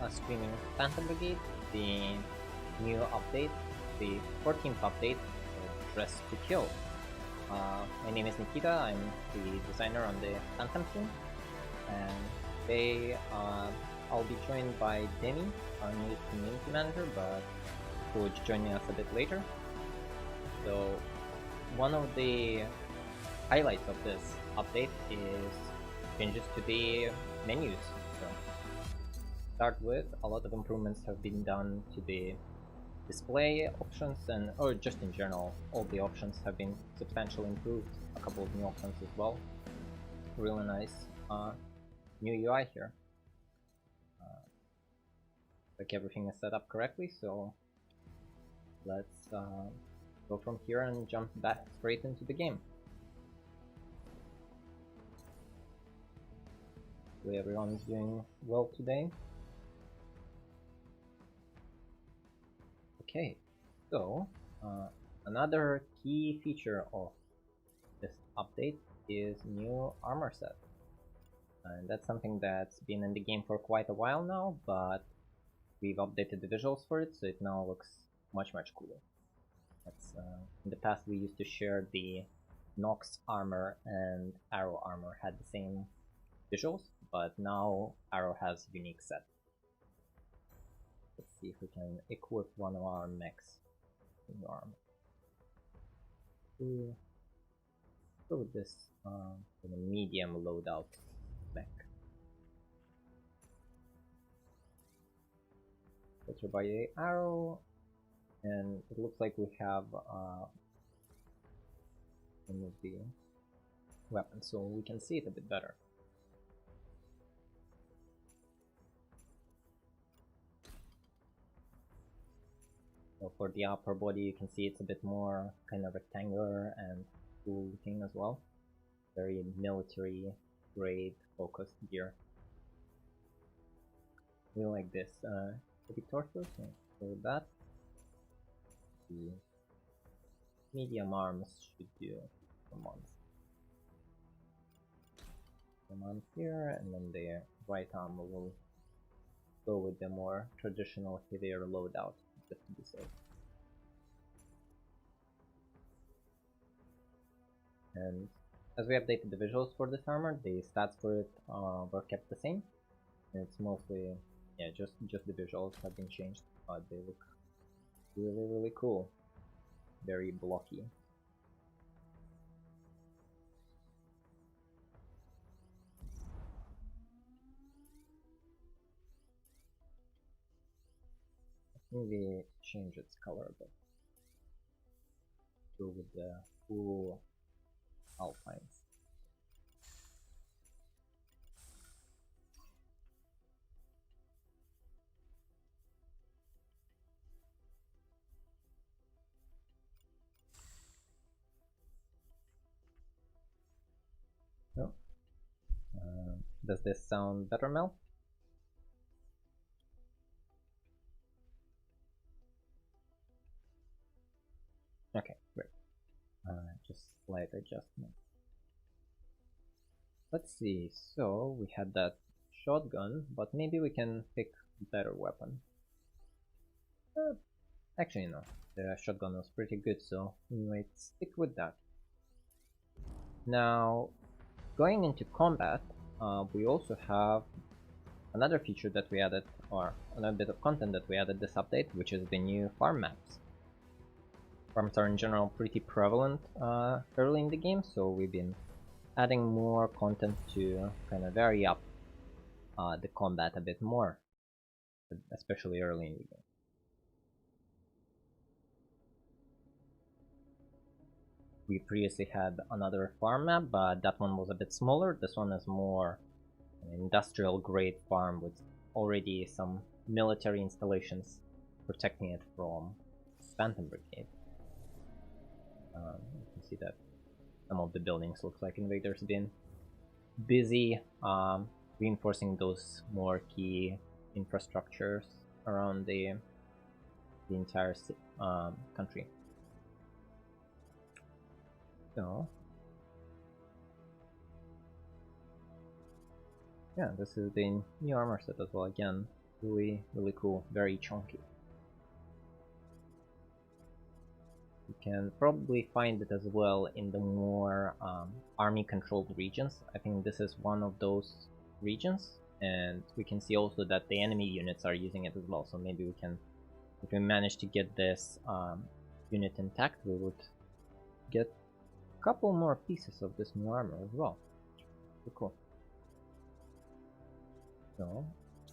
streaming Phantom Brigade, the new update, the 14th update, Dress to Kill. My name is Nikita, I'm the designer on the Phantom team, and today I'll be joined by Demi, our new community manager, but who will be joining us a bit later. So one of the highlights of this update is changes to the menus. So start with, a lot of improvements have been done to the display options, and or just in general, all the options have been substantially improved. A couple of new options as well. Really nice new UI here. Like everything is set up correctly, so let's go from here and jump back straight into the game. Hopefully everyone is doing well today. Okay, so another key feature of this update is new armor set. And that's something that's been in the game for quite a while now, but we've updated the visuals for it, so it now looks much cooler. That's, in the past we used to share the Nox armor and Arrow armor had the same visuals, but now Arrow has unique set. Let's see if we can equip one of our mechs in the armor. We'll go with this with a medium loadout mech. Filter by the Arrow, and it looks like we have some of the weapons, so we can see it a bit better. So for the upper body, you can see it's a bit more kind of rectangular and cool looking as well. Very military grade focused gear. We like this heavy torso, so with that, the medium arms should do for months. Some arms here, and then the right arm will go with the more traditional heavier loadout, just to be safe. And as we updated the visuals for this armor, the stats for it were kept the same. And it's mostly, yeah, just the visuals have been changed, but they look really cool. Very blocky. Maybe change its color a bit. Go with the cool alpines. So, does this sound better, Mel? Okay, great. Just slight adjustment. Let's see, so we had that shotgun, but maybe we can pick a better weapon. Actually no, the shotgun was pretty good, so we might stick with that. Now, going into combat, we also have another feature that we added, or another bit of content that we added this update, which is the new farm maps. Farms are in general pretty prevalent early in the game, so we've been adding more content to kind of vary up the combat a bit more, especially early in the game. We previously had another farm map, but that one was a bit smaller. This one is more an industrial grade farm with already some military installations protecting it from Phantom Brigade. You can see that some of the buildings looks like invaders been busy reinforcing those more key infrastructures around the entire country. So yeah, this is the new armor set as well. Again, Really, really cool, very chunky. You can probably find it as well in the more army-controlled regions. I think this is one of those regions, and we can see also that the enemy units are using it as well. So maybe we can, if we manage to get this unit intact, we would get a couple more pieces of this new armor as well. Pretty cool. So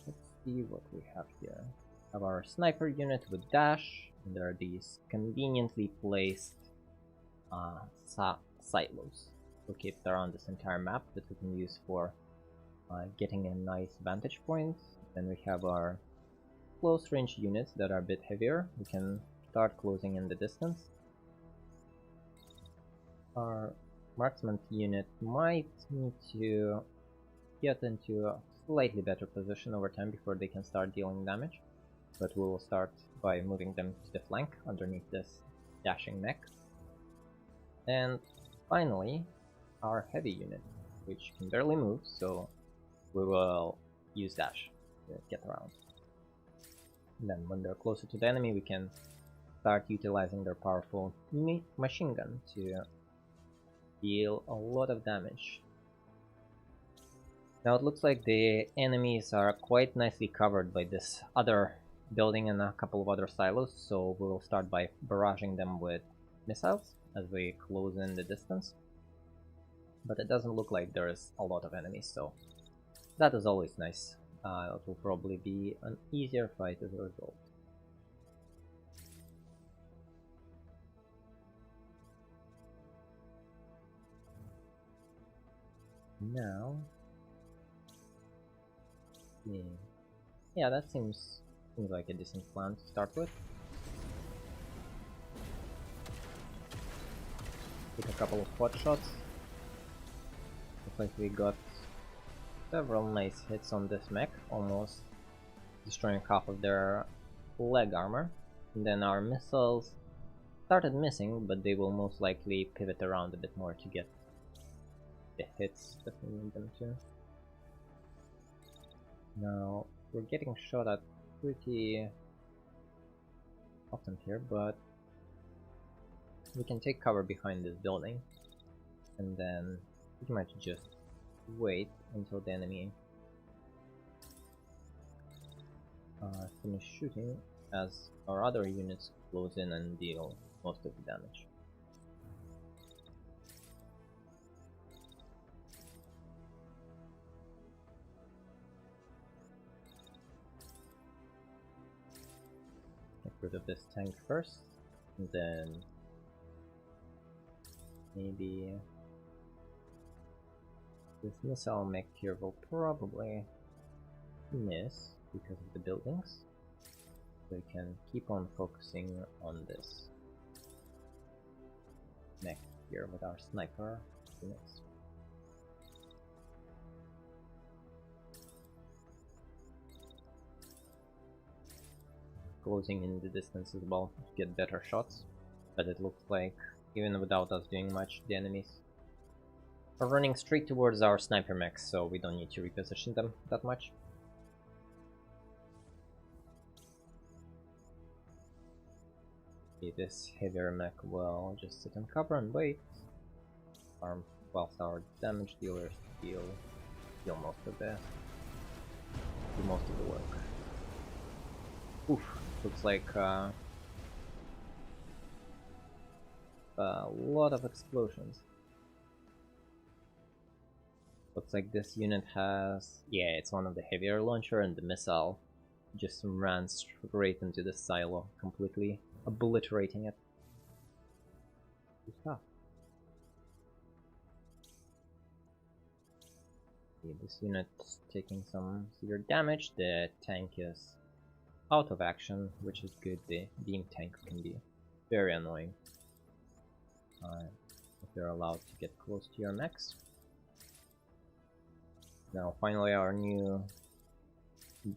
let's see what we have here. We have our sniper unit with dash, and there are these conveniently placed silos located around this entire map that we can use for getting a nice vantage point. Then we have our close range units that are a bit heavier. We can start closing in the distance. Our marksman unit might need to get into a slightly better position over time before they can start dealing damage, but we will start by moving them to the flank underneath this dashing mech. And finally, our heavy unit, which can barely move, so we will use dash to get around. And then when they're closer to the enemy, we can start utilizing their powerful machine gun to deal a lot of damage. Now it looks like the enemies are quite nicely covered by this other building and a couple of other silos, so we will start by barraging them with missiles as we close in the distance. But it doesn't look like there's a lot of enemies, so that is always nice. It will probably be an easier fight as a result. Now, yeah, that seems like a decent plan to start with. Take a couple of pot shots. Looks like we got several nice hits on this mech, almost destroying half of their leg armor. And then our missiles started missing, but they will most likely pivot around a bit more to get the hits that we need them to. Now, we're getting shot at pretty often here, but we can take cover behind this building and then pretty much just wait until the enemy finish shooting as our other units close in and deal most of the damage. Get rid of this tank first, and then maybe this missile mech here will probably miss because of the buildings. So we can keep on focusing on this mech here with our sniper units. Closing in the distance as well to get better shots, but it looks like even without us doing much, the enemies are running straight towards our sniper mechs, so we don't need to reposition them that much. Okay, this heavier mech will just sit and cover and wait, whilst our damage dealers deal most of the work. Oof, looks like a lot of explosions. Looks like this unit has, yeah, it's one of the heavier launcher, and the missile just ran straight into the silo, completely obliterating it. Good stuff. Okay, this unit is taking some severe damage. The tank is out of action, which is good. The beam tank can be very annoying if they're allowed to get close to your mechs. Now finally our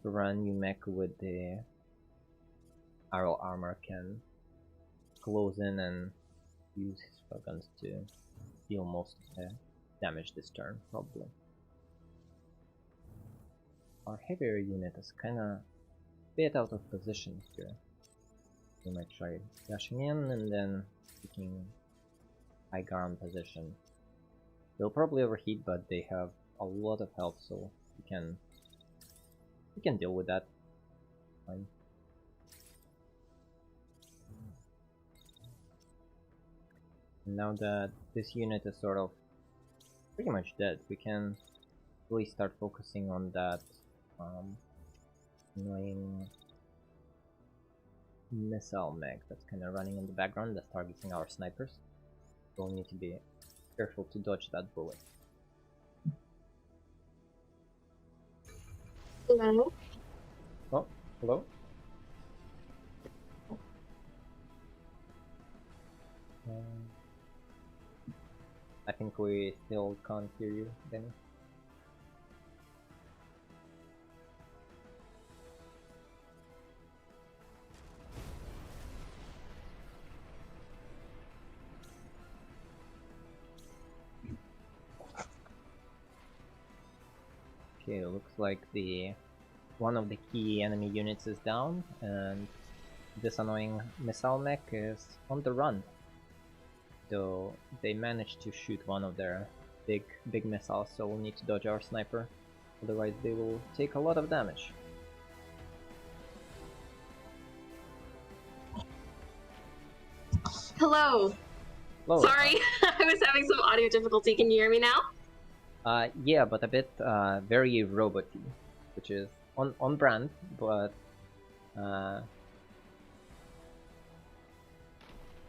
brand new mech with the arrow armor can close in and use his shotguns to deal most of the damage this turn, probably. Our heavier unit is kinda bit out of position here. We might try dashing in and then taking high ground position. They'll probably overheat, but they have a lot of health, so we can deal with that. Fine. Now that this unit is sort of pretty much dead, we can really start focusing on that annoying missile mech that's kind of running in the background that's targeting our snipers. We'll need to be careful to dodge that bullet. Hello? Oh, hello? I think we still can't hear you, Benny. Okay, it looks like one of the key enemy units is down, and this annoying missile mech is on the run. Though they managed to shoot one of their big missiles, so we'll need to dodge our sniper, otherwise they will take a lot of damage. Hello. Hello. Sorry, I was having some audio difficulty. Can you hear me now? Yeah, but a bit very roboty, which is on brand, but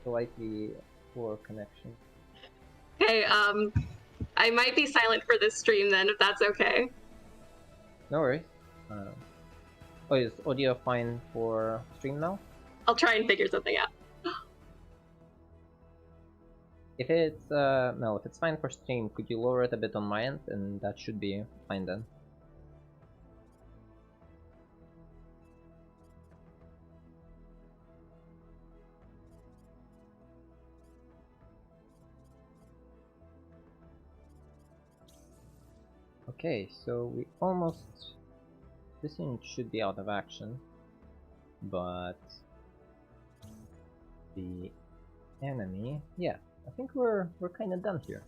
slightly poor connection. Okay, I might be silent for this stream then, if that's okay. No worries. Oh, is audio fine for stream now? I'll try and figure something out. If it's no, if it's fine for stream, could you lower it a bit on my end, and that should be fine then. Okay, so we almost... this unit should be out of action, but the enemy... yeah, I think we're kind of done here.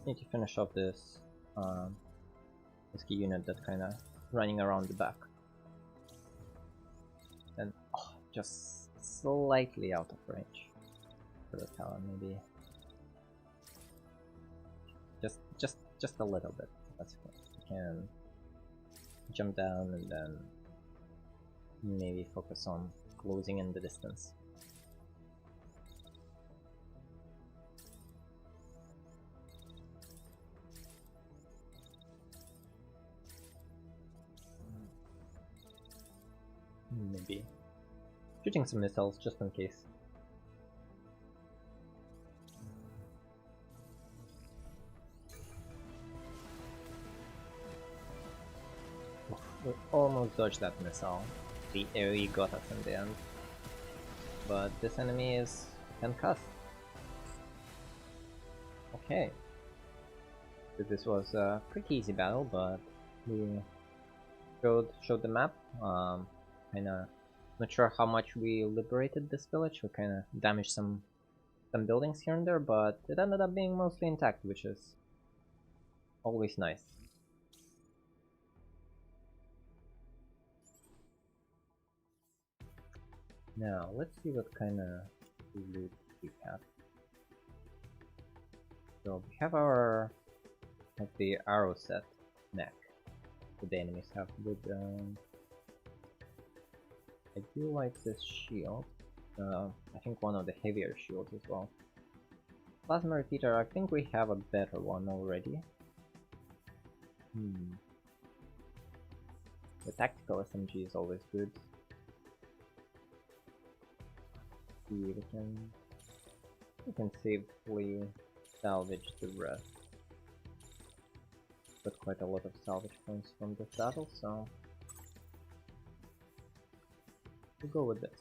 Need to finish off this this key unit that's kind of running around the back. And just slightly out of range for the tower, maybe. Just a little bit. That's okay. We can jump down and then maybe focus on closing in the distance. Maybe shooting some missiles just in case. We almost dodged that missile. The AoE got us in the end. But this enemy is concussed. Okay. So this was a pretty easy battle, but we showed the map. Kinda not sure how much we liberated this village. We kinda damaged some buildings here and there, but it ended up being mostly intact, which is always nice. Now, let's see what kind of loot we have. So, we have our, like the arrow set neck that the enemies have with, I do like this shield. I think one of the heavier shields as well. Plasma repeater, I think we have a better one already. The tactical SMG is always good. See, we can safely salvage the rest. Got quite a lot of salvage points from this battle, so we'll go with this.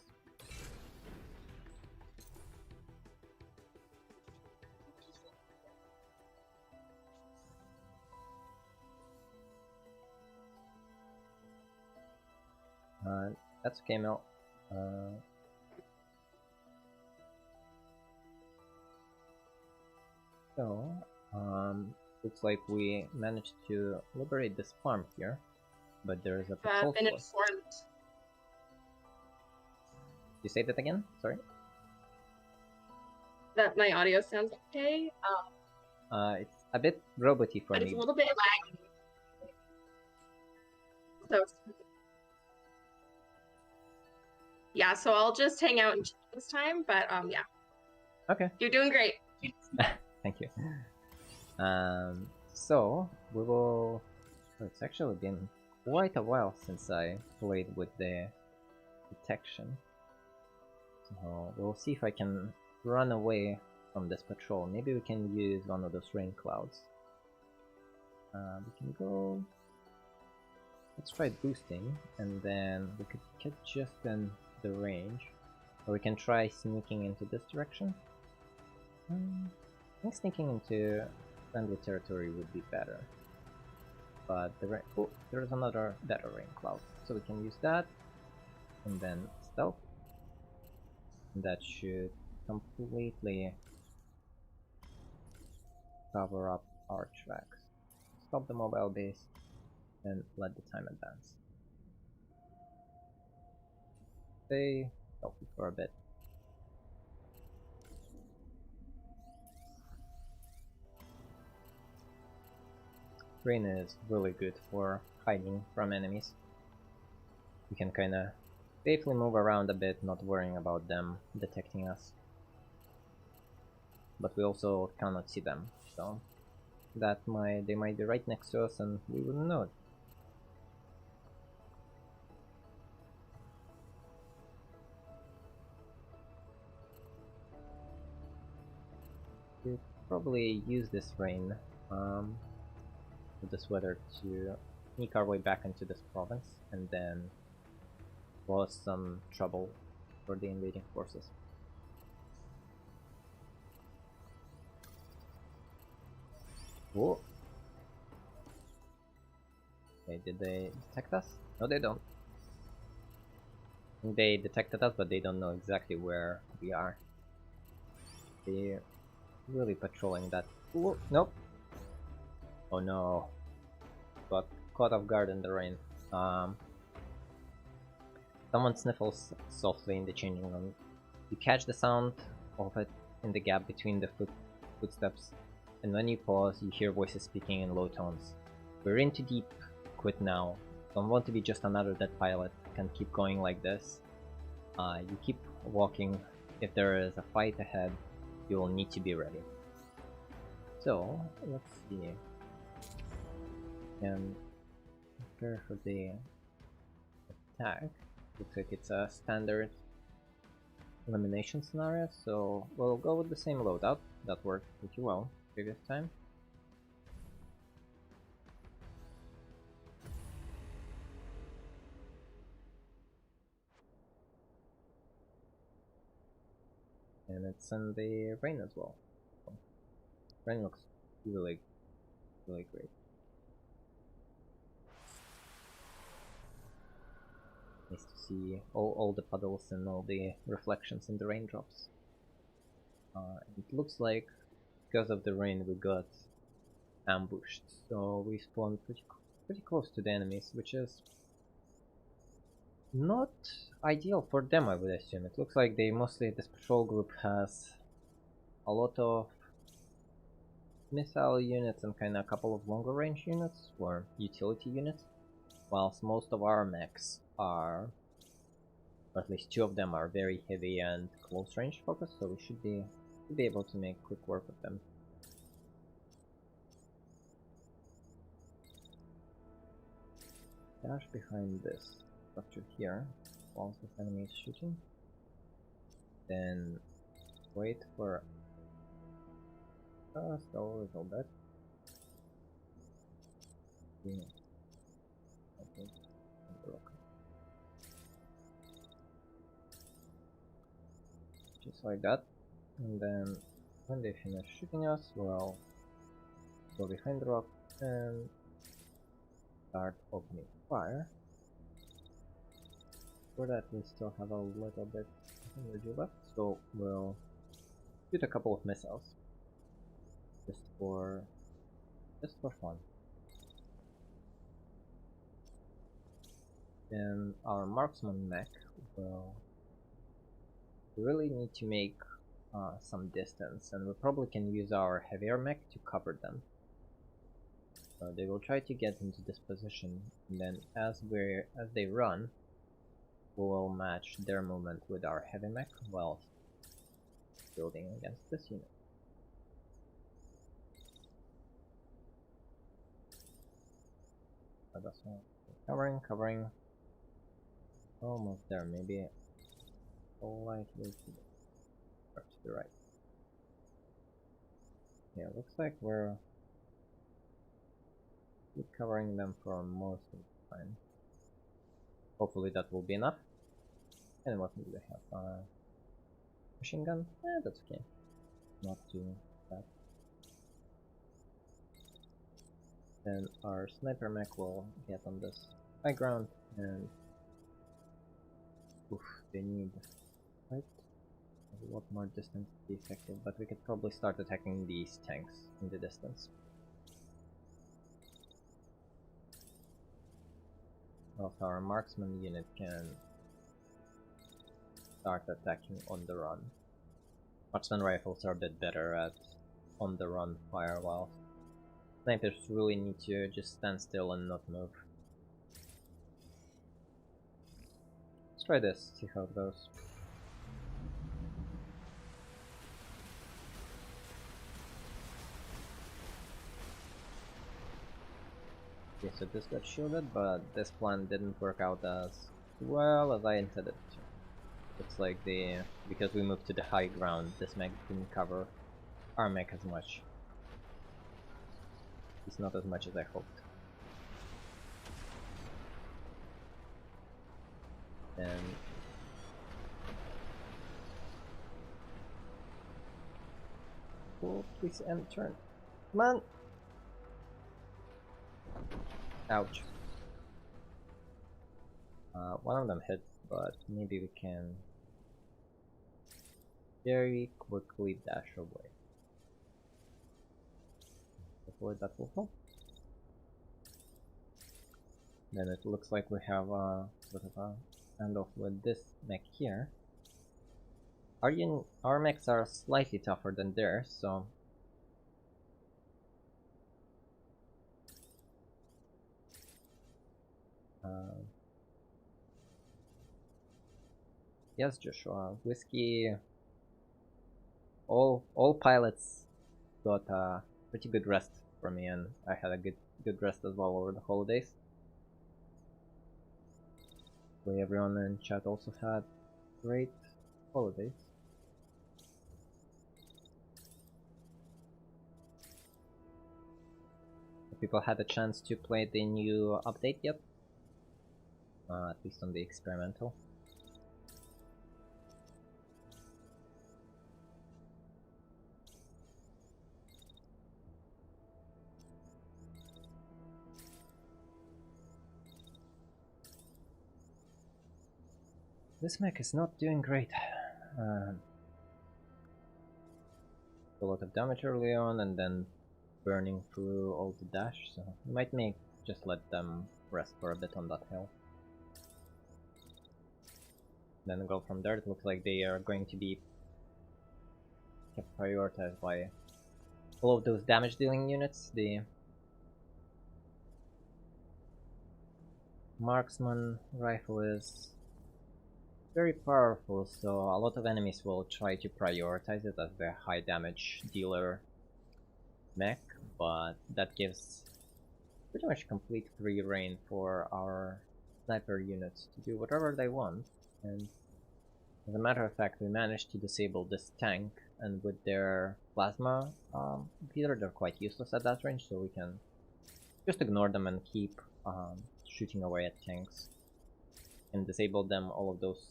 That's okay, Mel. So, looks like we managed to liberate this farm here, but there is a patrol Been force. informed. You say that again? Sorry. That my audio sounds okay. It's a bit roboty for but me. It's a little bit laggy. So yeah, so I'll just hang out and chill this time. But yeah. Okay. You're doing great. Thank you. So we will. It's actually been quite a while since I played with the detection. So we'll see if I can run away from this patrol. Maybe we can use one of those rain clouds. We can go. Let's try boosting, and then we could get just in the range, or we can try sneaking into this direction. I think sneaking into friendly territory would be better. But oh, there's another better rain cloud, so we can use that, and then stealth. And that should completely cover up our tracks. Stop the mobile base, and let the time advance. Stay healthy for a bit. Rain is really good for hiding from enemies. We can kinda safely move around a bit, not worrying about them detecting us. But we also cannot see them, so they might be right next to us and we wouldn't know it. We'll probably use this rain, with this weather to sneak our way back into this province and then cause some trouble for the invading forces. Whoa! Okay, did they detect us? No, they don't. They detected us, but they don't know exactly where we are. They're really patrolling that. Ooh, nope. Oh no. Got caught off guard in the rain. Someone sniffles softly in the changing room. You catch the sound of it in the gap between the footsteps, and when you pause, you hear voices speaking in low tones. We're in too deep. Quit now. Don't want to be just another dead pilot. Can't keep going like this. You keep walking. If there is a fight ahead, you will need to be ready. So, let's see. And prepare for the attack. Looks like it's a standard elimination scenario, so we'll go with the same loadout. That worked pretty well previous time. And it's in the rain as well. So, rain looks really great. Nice to see all the puddles and all the reflections in the raindrops. It looks like because of the rain we got ambushed, so we spawned pretty close to the enemies, which is not ideal for them, I would assume. It looks like this patrol group has a lot of missile units and kinda a couple of longer range units, or utility units, whilst most of our mechs are, or at least two of them are very heavy and close range focused, so we should be able to make quick work of them. Dash behind this structure here, whilst this enemy is shooting. Then wait for us a little bit. Yeah. Okay. Just like that. And then when they finish shooting us, we'll go behind the rock and start opening fire. For that, we still have a little bit of energy left, so we'll shoot a couple of missiles just for fun. Then our marksman mech will really need to make some distance, and we probably can use our heavier mech to cover them. So they will try to get into this position, and then as they run, we will match their movement with our heavy mech while building against this unit. So that's one. Covering. Almost there, maybe slightly to the right. Yeah, looks like we're covering them for most of the time. Hopefully that will be enough. And what do we have? Machine gun? That's okay. Not too bad. Then our sniper mech will get on this high ground and they need quite a lot more distance to be effective, but we could probably start attacking these tanks in the distance. Also, our marksman unit can start attacking on the run. Marksman rifles are a bit better at on the run fire, while snipers really need to just stand still and not move. Let's try this, see how it goes. Okay, so this got shielded, but this plan didn't work out as well as I intended it to. Looks like because we moved to the high ground, this mech didn't cover our mech as much. It's not as much as I hoped. And oh, please end turn. Come on! Ouch. One of them hit, but maybe we can very quickly dash away. Hopefully that will help. Then it looks like we have sort of a standoff with this mech here. Our mechs are slightly tougher than theirs, so yes, Joshua. Whiskey. All pilots got a pretty good rest for me, and I had a good rest as well over the holidays. Hopefully everyone in chat also had great holidays. Have people had a chance to play the new update yet? At least on the experimental. This mech is not doing great. A lot of damage early on and then burning through all the dash, so we might just let them rest for a bit on that hill. Then go from there. It looks like they are going to be kept prioritized by all of those damage dealing units. The marksman rifle is very powerful, so a lot of enemies will try to prioritize it as their high damage dealer mech, but that gives pretty much complete free reign for our sniper units to do whatever they want. And as a matter of fact, we managed to disable this tank, and with their plasma repeater, they're quite useless at that range, so we can just ignore them and keep shooting away at tanks and disable them. All of those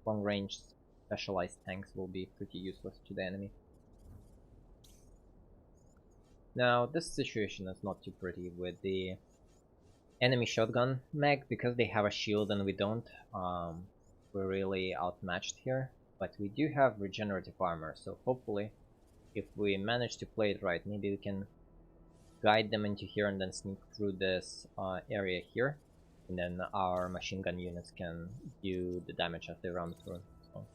long-range specialized tanks will be pretty useless to the enemy. Now, this situation is not too pretty with the enemy shotgun mech, because they have a shield and we don't, we're really outmatched here. But we do have regenerative armor, so hopefully if we manage to play it right, maybe we can guide them into here and then sneak through this area here, and then our machine gun units can do the damage as they run through. So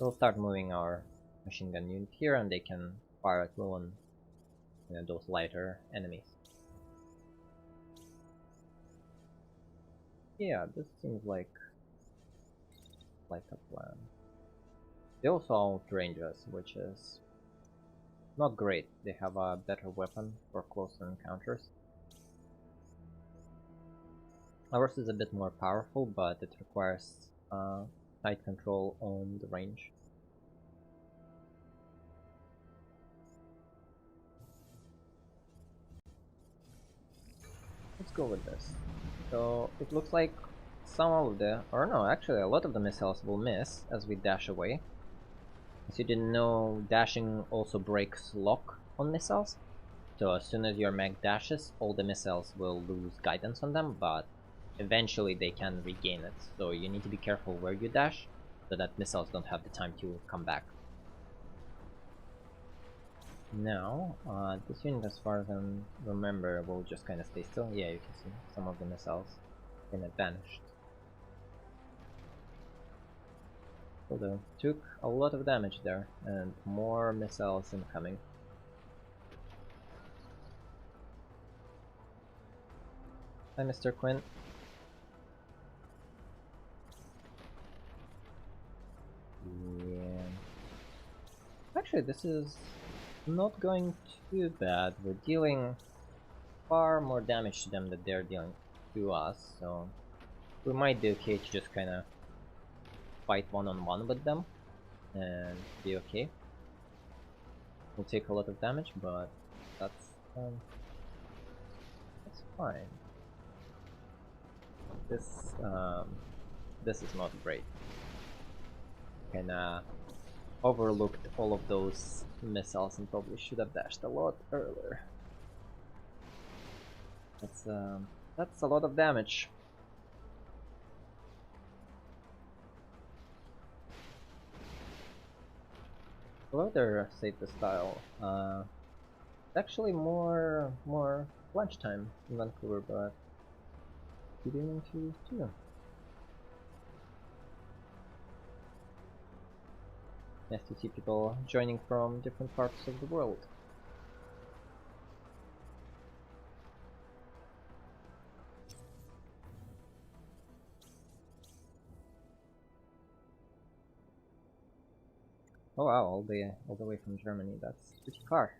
we'll start moving our machine gun unit here, and they can fire at will on, you know, those lighter enemies. Yeah, this seems like a plan. They also outrange us, which is not great. They have a better weapon for close encounters. Ours is a bit more powerful, but it requires tight control on the range. Let's go with this. So it looks like some of the, or no, actually a lot of the missiles will miss as we dash away. As you didn't know, dashing also breaks lock on missiles. So as soon as your mech dashes, all the missiles will lose guidance on them, but eventually they can regain it. So you need to be careful where you dash, so that missiles don't have the time to come back. Now, this unit, as far as I remember, will just kind of stay still. Yeah, you can see some of the missiles kind of vanished. Although, took a lot of damage there, and more missiles incoming. Hi, Mr. Quinn. Yeah. Actually, this is not going too bad. We're dealing far more damage to them than they're dealing to us, so we might be okay to just kind of fight one-on-one with them and be okay. We'll take a lot of damage, but that's fine. This is not great. Kinda overlooked all of those missiles and probably should have dashed a lot earlier. That's a lot of damage. Hello there, Save the Style. It's actually more lunchtime in Vancouver, but good evening to you too. Nice to see people joining from different parts of the world. Oh wow, all the way from Germany. That's pretty far.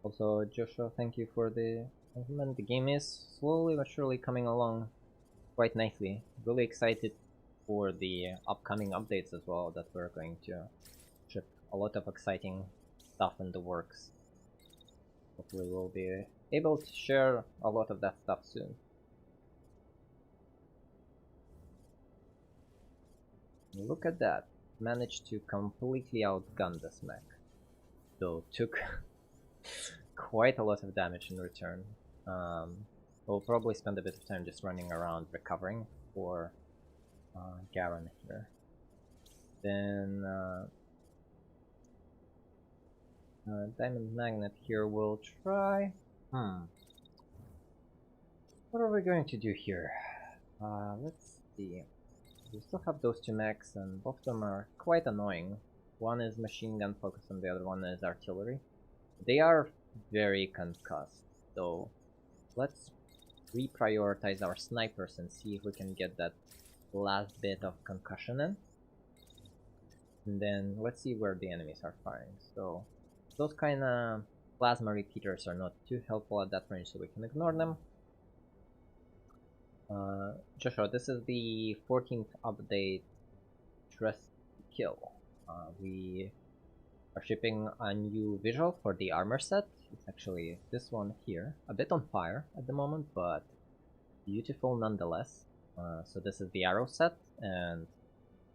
Also, Joshua, thank you for the compliment. The game is slowly but surely coming along quite nicely. Really excited for the upcoming updates as well that we're going to ship. A lot of exciting stuff in the works. Hopefully we'll be able to share a lot of that stuff soon. Look at that. Managed to completely outgun this mech. Though took quite a lot of damage in return. We'll probably spend a bit of time just running around recovering for Garen here. Then Diamond Magnet here will try. What are we going to do here? Let's see. We still have those two mechs, and both of them are quite annoying. One is machine gun focused, and the other one is artillery. They are very concussed, so let's reprioritize our snipers and see if we can get that last bit of concussion in. And then let's see where the enemies are firing. So those kind of plasma repeaters are not too helpful at that range, so we can ignore them. Joshua, this is the 14th update, Dress to Kill. We are shipping a new visual for the armor set. It's actually this one here, a bit on fire at the moment, but beautiful nonetheless. So this is the arrow set, and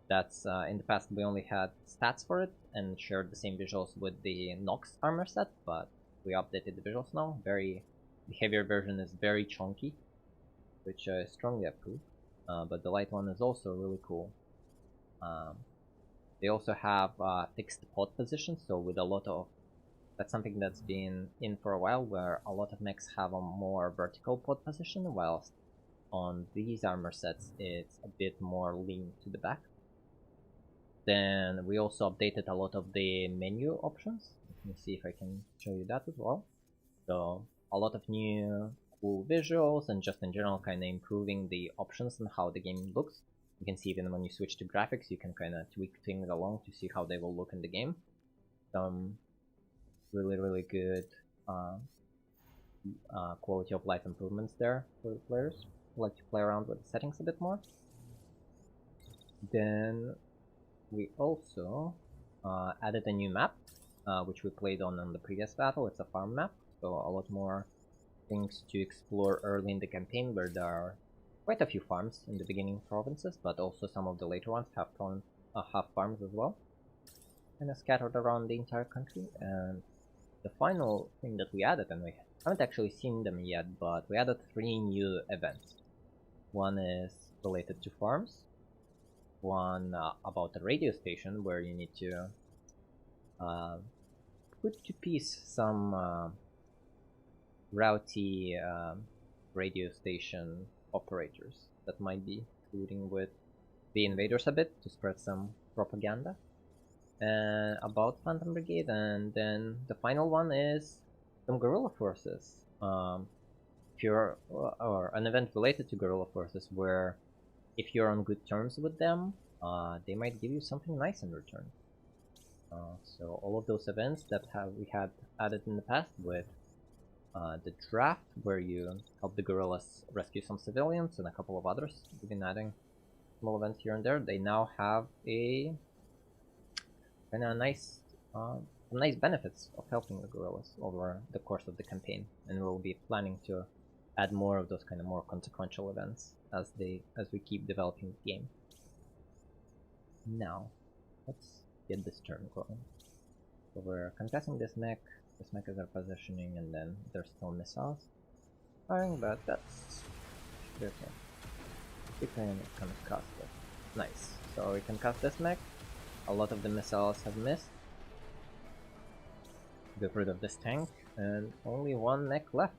That's in the past we only had stats for it and shared the same visuals with the Nox armor set, but we updated the visuals now. The heavier version is very chunky, which I strongly approve. But the light one is also really cool. They also have fixed pod position, so with a lot of that's something that's been in for a while, where a lot of mechs have a more vertical pod position, whilst on these armor sets it's a bit more lean to the back. Then we also updated a lot of the menu options. Let me see if I can show you that as well. So a lot of new cool visuals and just in general kind of improving the options and how the game looks. You can see even when you switch to graphics, you can kind of tweak things along to see how they will look in the game. Some really good quality of life improvements there for the players who like to play around with the settings a bit more. Then we also added a new map, which we played on the previous battle. It's a farm map, so a lot more things to explore early in the campaign, where there are quite a few farms in the beginning provinces, but also some of the later ones have farms as well, kind of scattered around the entire country. And the final thing that we added, and we haven't actually seen them yet, but we added 3 new events. One is related to farms, one about the radio station, where you need to put to piece some rowdy radio station operators that might be colluding with the invaders a bit to spread some propaganda about Phantom Brigade. And then the final one is some guerrilla forces. Or an event related to guerrilla forces, where if you're on good terms with them, they might give you something nice in return. So all of those events that we had added in the past, with the draft, where you help the guerrillas rescue some civilians, and a couple of others, we've been adding small events here and there. They now have a kind of nice benefits of helping the guerrillas over the course of the campaign, and we'll be planning to add more of those kind of more consequential events as we keep developing the game. Now, let's get this turn going. So we're concussing this mech. This mech is our positioning, and then there's still missiles firing, but that's okay. We can concuss it. Nice. So we concuss this mech. A lot of the missiles have missed. Get rid of this tank, and only one mech left.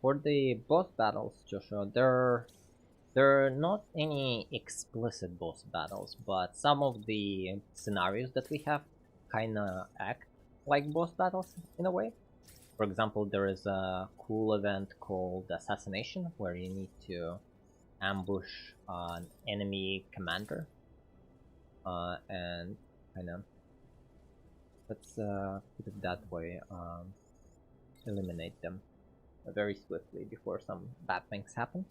For the boss battles, Joshua, there are not any explicit boss battles, but some of the scenarios that we have kinda act like boss battles in a way. For example, there is a cool event called Assassination, where you need to ambush an enemy commander, and kinda, let's put it that way, eliminate them very swiftly before some bad things happen.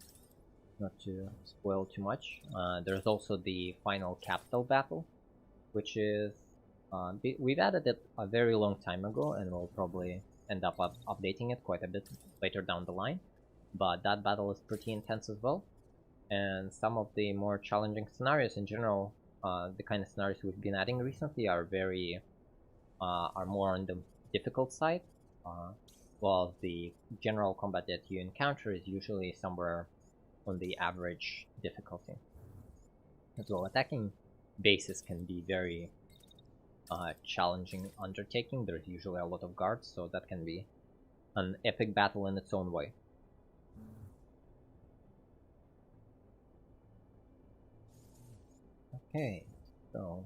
Not to spoil too much. There's also the final capital battle, which is we've added it a very long time ago, and we'll probably end up updating it quite a bit later down the line. But that battle is pretty intense as well, and some of the more challenging scenarios in general, the kind of scenarios we've been adding recently, are more on the difficult side. While the general combat that you encounter is usually somewhere on the average difficulty. As well, attacking bases can be very challenging undertaking. There's usually a lot of guards, so that can be an epic battle in its own way. Okay, so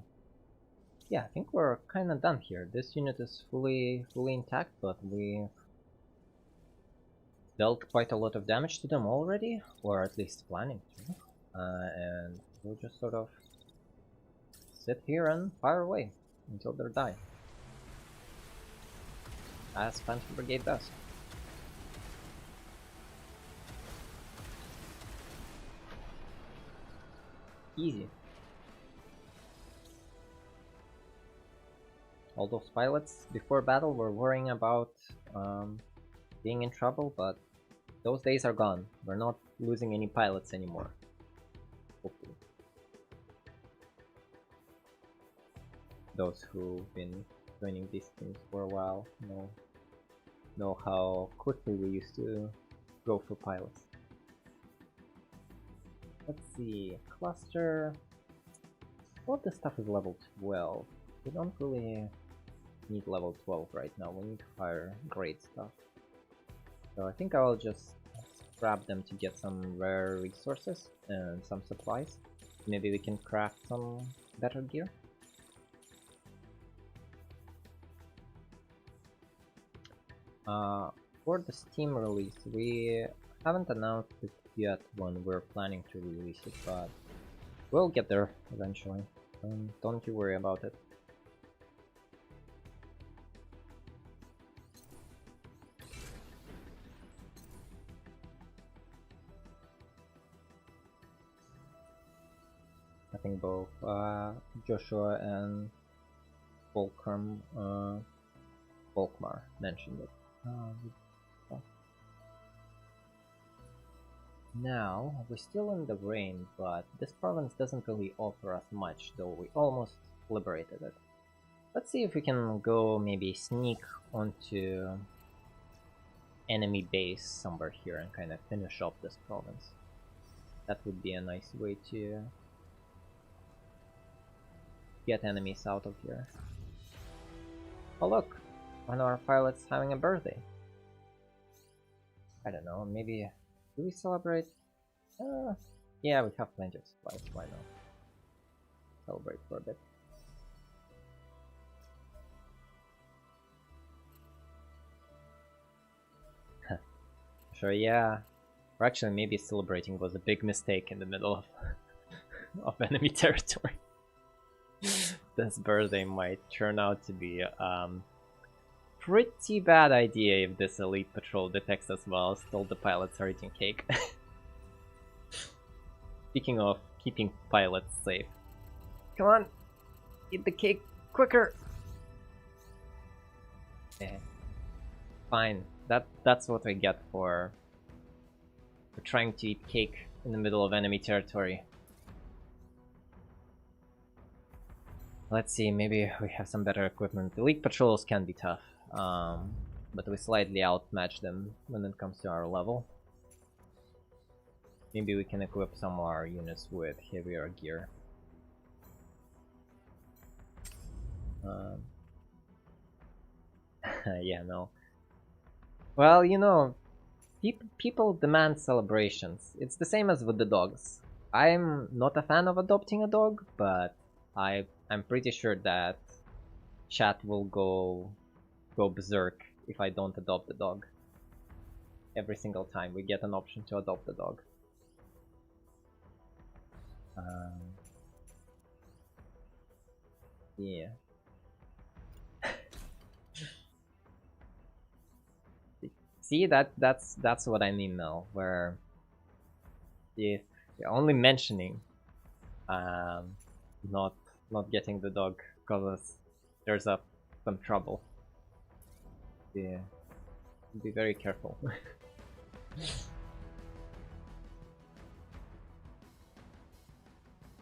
yeah, I think we're kind of done here. This unit is fully intact, but we dealt quite a lot of damage to them already, or at least planning to, and we'll just sort of sit here and fire away until they die, as Phantom Brigade does. Easy. All those pilots before battle were worrying about being in trouble, but those days are gone. We're not losing any pilots anymore. Hopefully. Those who've been joining these teams for a while know how quickly we used to go for pilots. Let's see, cluster. All of this stuff is level 12. We don't really need level 12 right now. We need higher grade stuff. So I think I'll just grab them to get some rare resources and some supplies. Maybe we can craft some better gear. For the Steam release, we haven't announced it yet when we're planning to release it, but we'll get there eventually. Don't you worry about it. I think both Joshua and Volkmar mentioned it. Now, we're still in the rain, but this province doesn't really offer us much, though we almost liberated it. Let's see if we can go maybe sneak onto enemy base somewhere here and kind of finish off this province. That would be a nice way to get enemies out of here. Oh look! One of our pilots having a birthday. I don't know, maybe... Do we celebrate? Yeah, we have plenty of supplies, why not? Celebrate for a bit. Sure, yeah. Or actually, maybe celebrating was a big mistake in the middle of, of enemy territory. This birthday might turn out to be pretty bad idea if this elite patrol detects us while still the pilots are eating cake. Speaking of keeping pilots safe. Come on! Eat the cake quicker! Okay. Fine. That's what I get for trying to eat cake in the middle of enemy territory. Let's see, maybe we have some better equipment. Elite patrols can be tough. But we slightly outmatch them when it comes to our level. Maybe we can equip some of our units with heavier gear. Yeah, no. Well, you know, people demand celebrations. It's the same as with the dogs. I'm not a fan of adopting a dog, but I'm pretty sure that chat will go berserk if I don't adopt the dog. Every single time we get an option to adopt the dog. Yeah. See, that's what I mean now, where if only mentioning not getting the dog causes there's some trouble. Yeah, be very careful.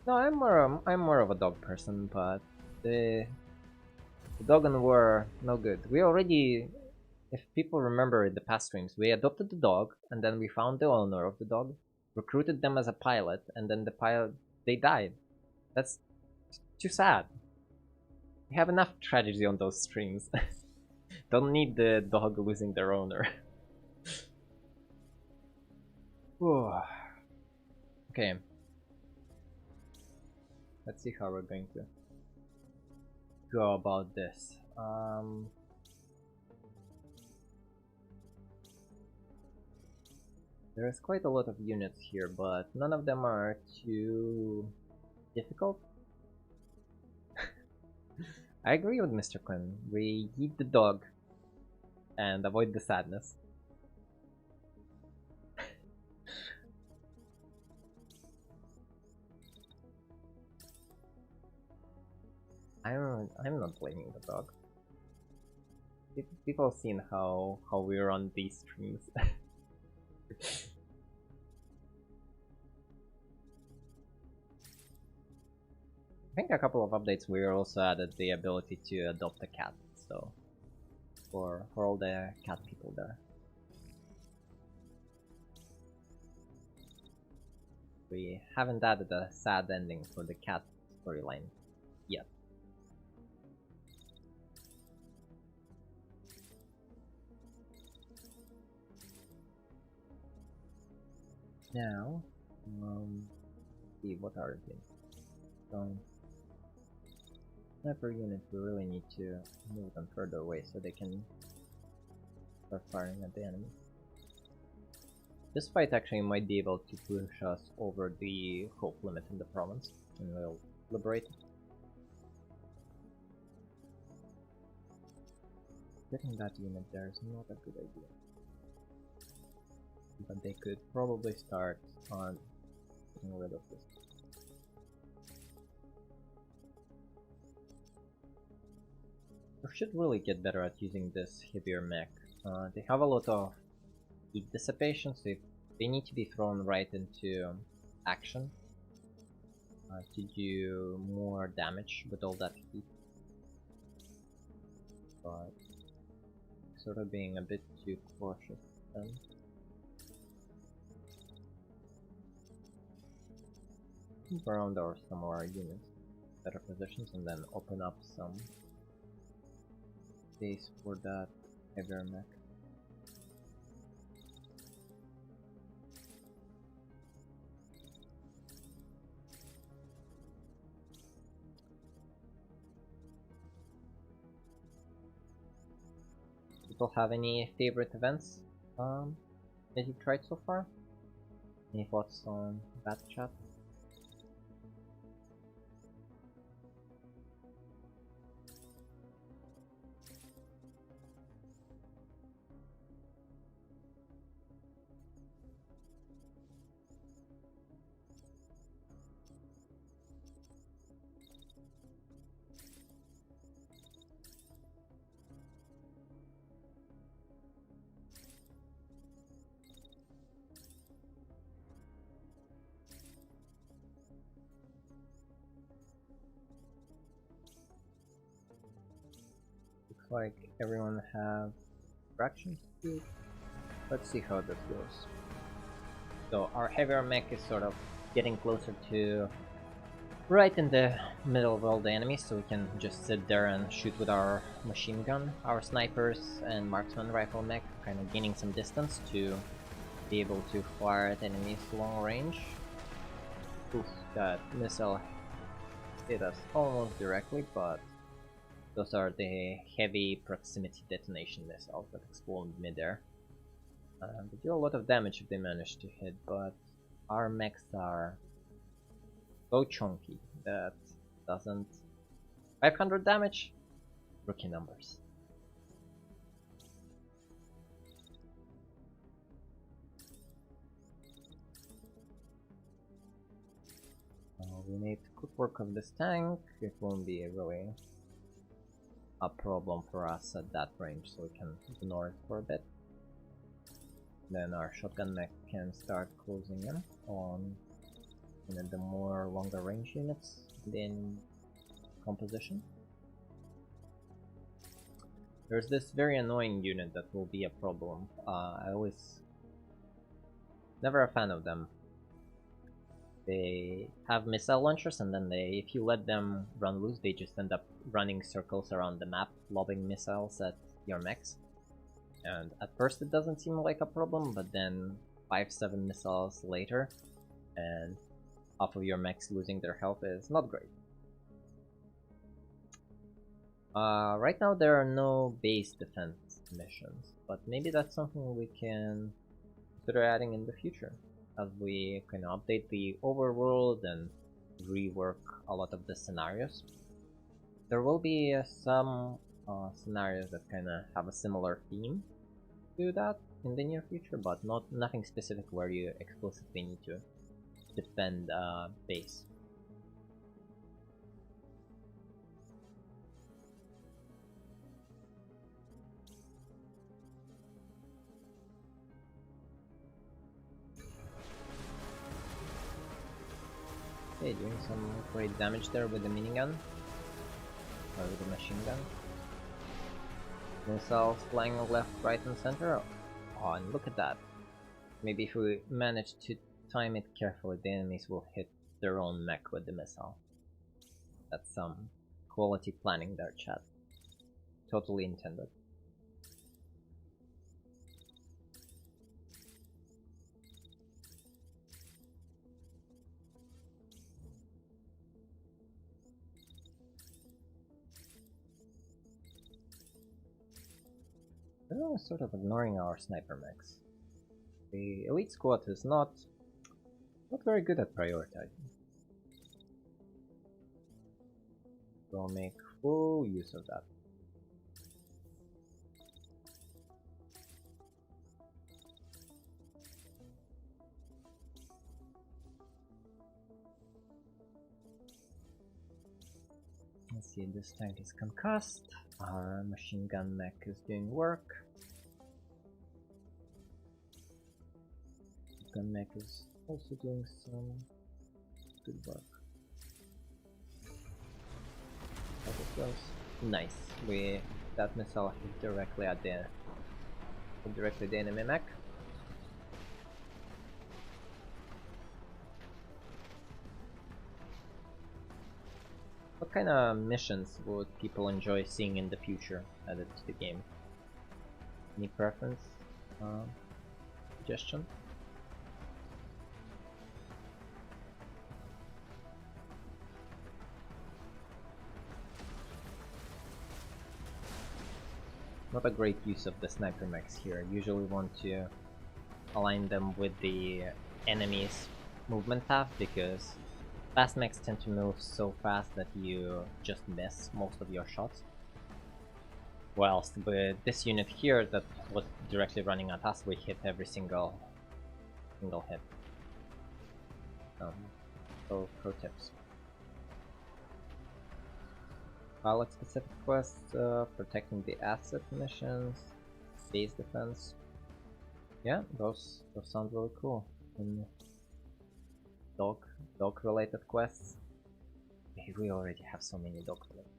No, I'm more of a dog person, but the dog and war no good. We already, if people remember in the past streams, we adopted the dog and then we found the owner of the dog, recruited them as a pilot, and then the pilot they died. That's too sad. We have enough tragedy on those streams. Don't need the dog losing their owner. Okay. Let's see how we're going to go about this. There's quite a lot of units here, but none of them are too difficult. I agree with Mr. Quinn. We eat the dog and avoid the sadness. I'm not blaming the dog. People have seen how we run these streams. think a couple of updates we also added the ability to adopt a cat, so for all the cat people there. We haven't added a sad ending for the cat storyline yet. Now, see what are the sniper units. We really need to move them further away so they can start firing at the enemy. This fight actually might be able to push us over the hope limit in the province, and we'll liberate it. Getting that unit there is not a good idea. But they could probably start on getting rid of this. We should really get better at using this heavier mech. They have a lot of heat dissipation, so if they need to be thrown right into action to do more damage with all that heat. But sort of being a bit too cautious then. Move around some of our units, better positions, and then open up some space for that heavier mech. People have any favorite events that you've tried so far? Any thoughts on that, chat? Like everyone have fraction speed. Let's see how this goes. So our heavier mech is sort of getting closer to right in the middle of all the enemies, so we can just sit there and shoot with our machine gun. Our snipers and marksman rifle mech kind of gaining some distance to be able to fire at enemies long range. Oof, that missile hit us almost directly, but those are the heavy proximity detonation missiles that explode midair. They do a lot of damage if they manage to hit, but our mechs are so chunky that doesn't... 500 damage? Rookie numbers. We need good work of this tank. It won't be really a problem for us at that range, so we can ignore it for a bit. Then our shotgun mech can start closing in on the more longer range units in composition. There's this very annoying unit that will be a problem. I always never a fan of them. They have missile launchers, and then if you let them run loose, they just end up running circles around the map, lobbing missiles at your mechs. And at first it doesn't seem like a problem, but then 5-7 missiles later, and half of your mechs losing their health is not great. Right now there are no base defense missions, but maybe that's something we can consider adding in the future, as we kind of update the overworld and rework a lot of the scenarios. There will be some scenarios that kind of have a similar theme to that in the near future, but nothing specific where you explicitly need to defend a base. Okay, doing some great damage there with the minigun. Or with the machine gun. Missiles flying left, right, and center. Oh, and look at that. Maybe if we manage to time it carefully, the enemies will hit their own mech with the missile. That's some quality planning there, chat. Totally intended. They're sort of ignoring our sniper mechs. The elite squad is not very good at prioritizing. We'll make full use of that. Let's see, this tank is concussed. Our machine gun mech is doing work. Gun mech is also doing some good work. Nice. That missile hit directly at the enemy mech. What kind of missions would people enjoy seeing in the future added to the game? Any preference? Suggestion? Not a great use of the sniper mechs here. Usually want to align them with the enemy's movement path, because fast mechs tend to move so fast that you just miss most of your shots. Whilst with this unit here that was directly running at us, we hit every single hit. So pro tips. Pilot specific quests, protecting the asset missions, base defense. Yeah, those sound really cool. And dog related quests. We already have so many dog related.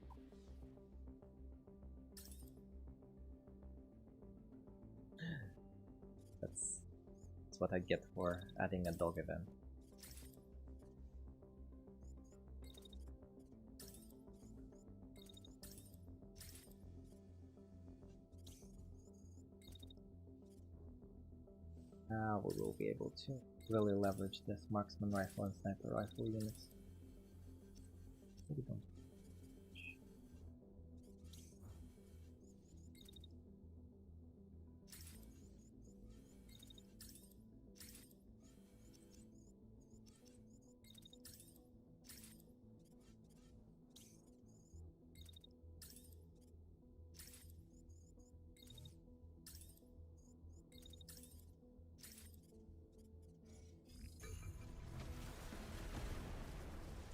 That's what I get for adding a dog event. Now we will be able to really leverage this marksman rifle and sniper rifle units. Maybe don't.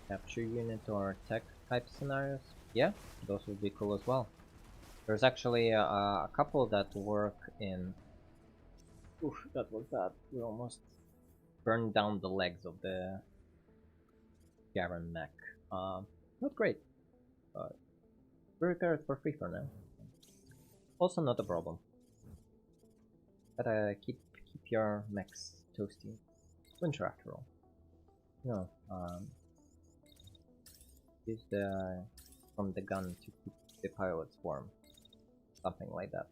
Capture unit or tech type scenarios, yeah, those would be cool as well. There's actually a couple that work in. Oof, that was bad. We almost burned down the legs of the Garen mech. Not great, but we repair it for free for now. Also not a problem. Gotta keep your mechs toasty. Winter after all. No, use the from the gun to keep the pilots warm. Something like that.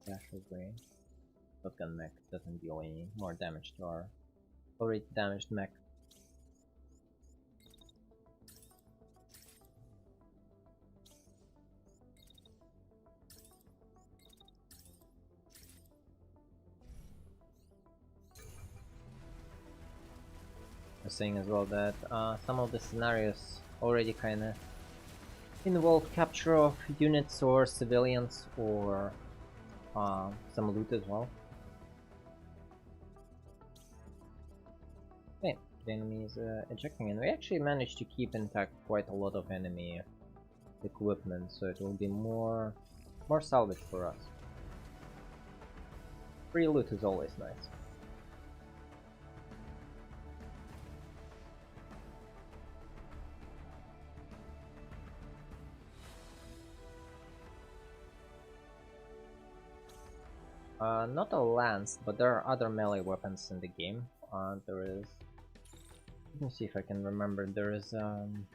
Natural Grey. Shotgun mech doesn't deal any more damage to our already damaged mech. I was saying as well that some of the scenarios already kinda involve capture of units or civilians, or some loot as well. Okay, the enemy is ejecting, and we actually managed to keep intact quite a lot of enemy equipment, so it will be more salvage for us. Free loot is always nice. Not a lance, but there are other melee weapons in the game. There is... Let me see if I can remember. There is an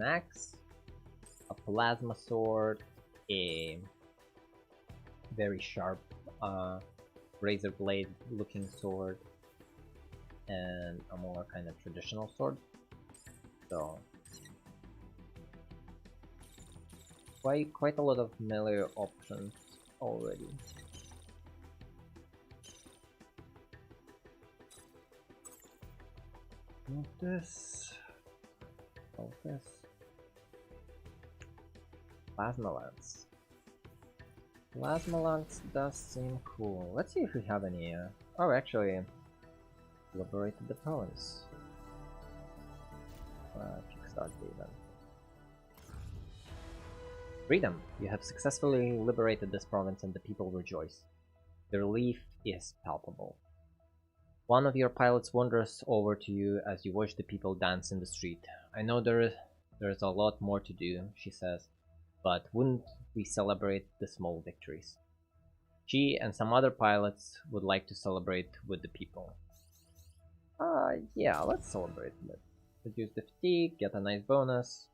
axe, a plasma sword, a very sharp razor blade looking sword, and a more kind of traditional sword. So quite a lot of melee options already. Not this. Oh, this. Plasma lance. Plasma lance does seem cool. Let's see if we have any. Oh, actually, liberated the province. Kickstart the event. Freedom! You have successfully liberated this province and the people rejoice. The relief is palpable. One of your pilots wanders over to you as you watch the people dance in the street. I know there's a lot more to do, she says, but wouldn't we celebrate the small victories? She and some other pilots would like to celebrate with the people. Yeah, let's celebrate it. Reduce the fatigue, get a nice bonus.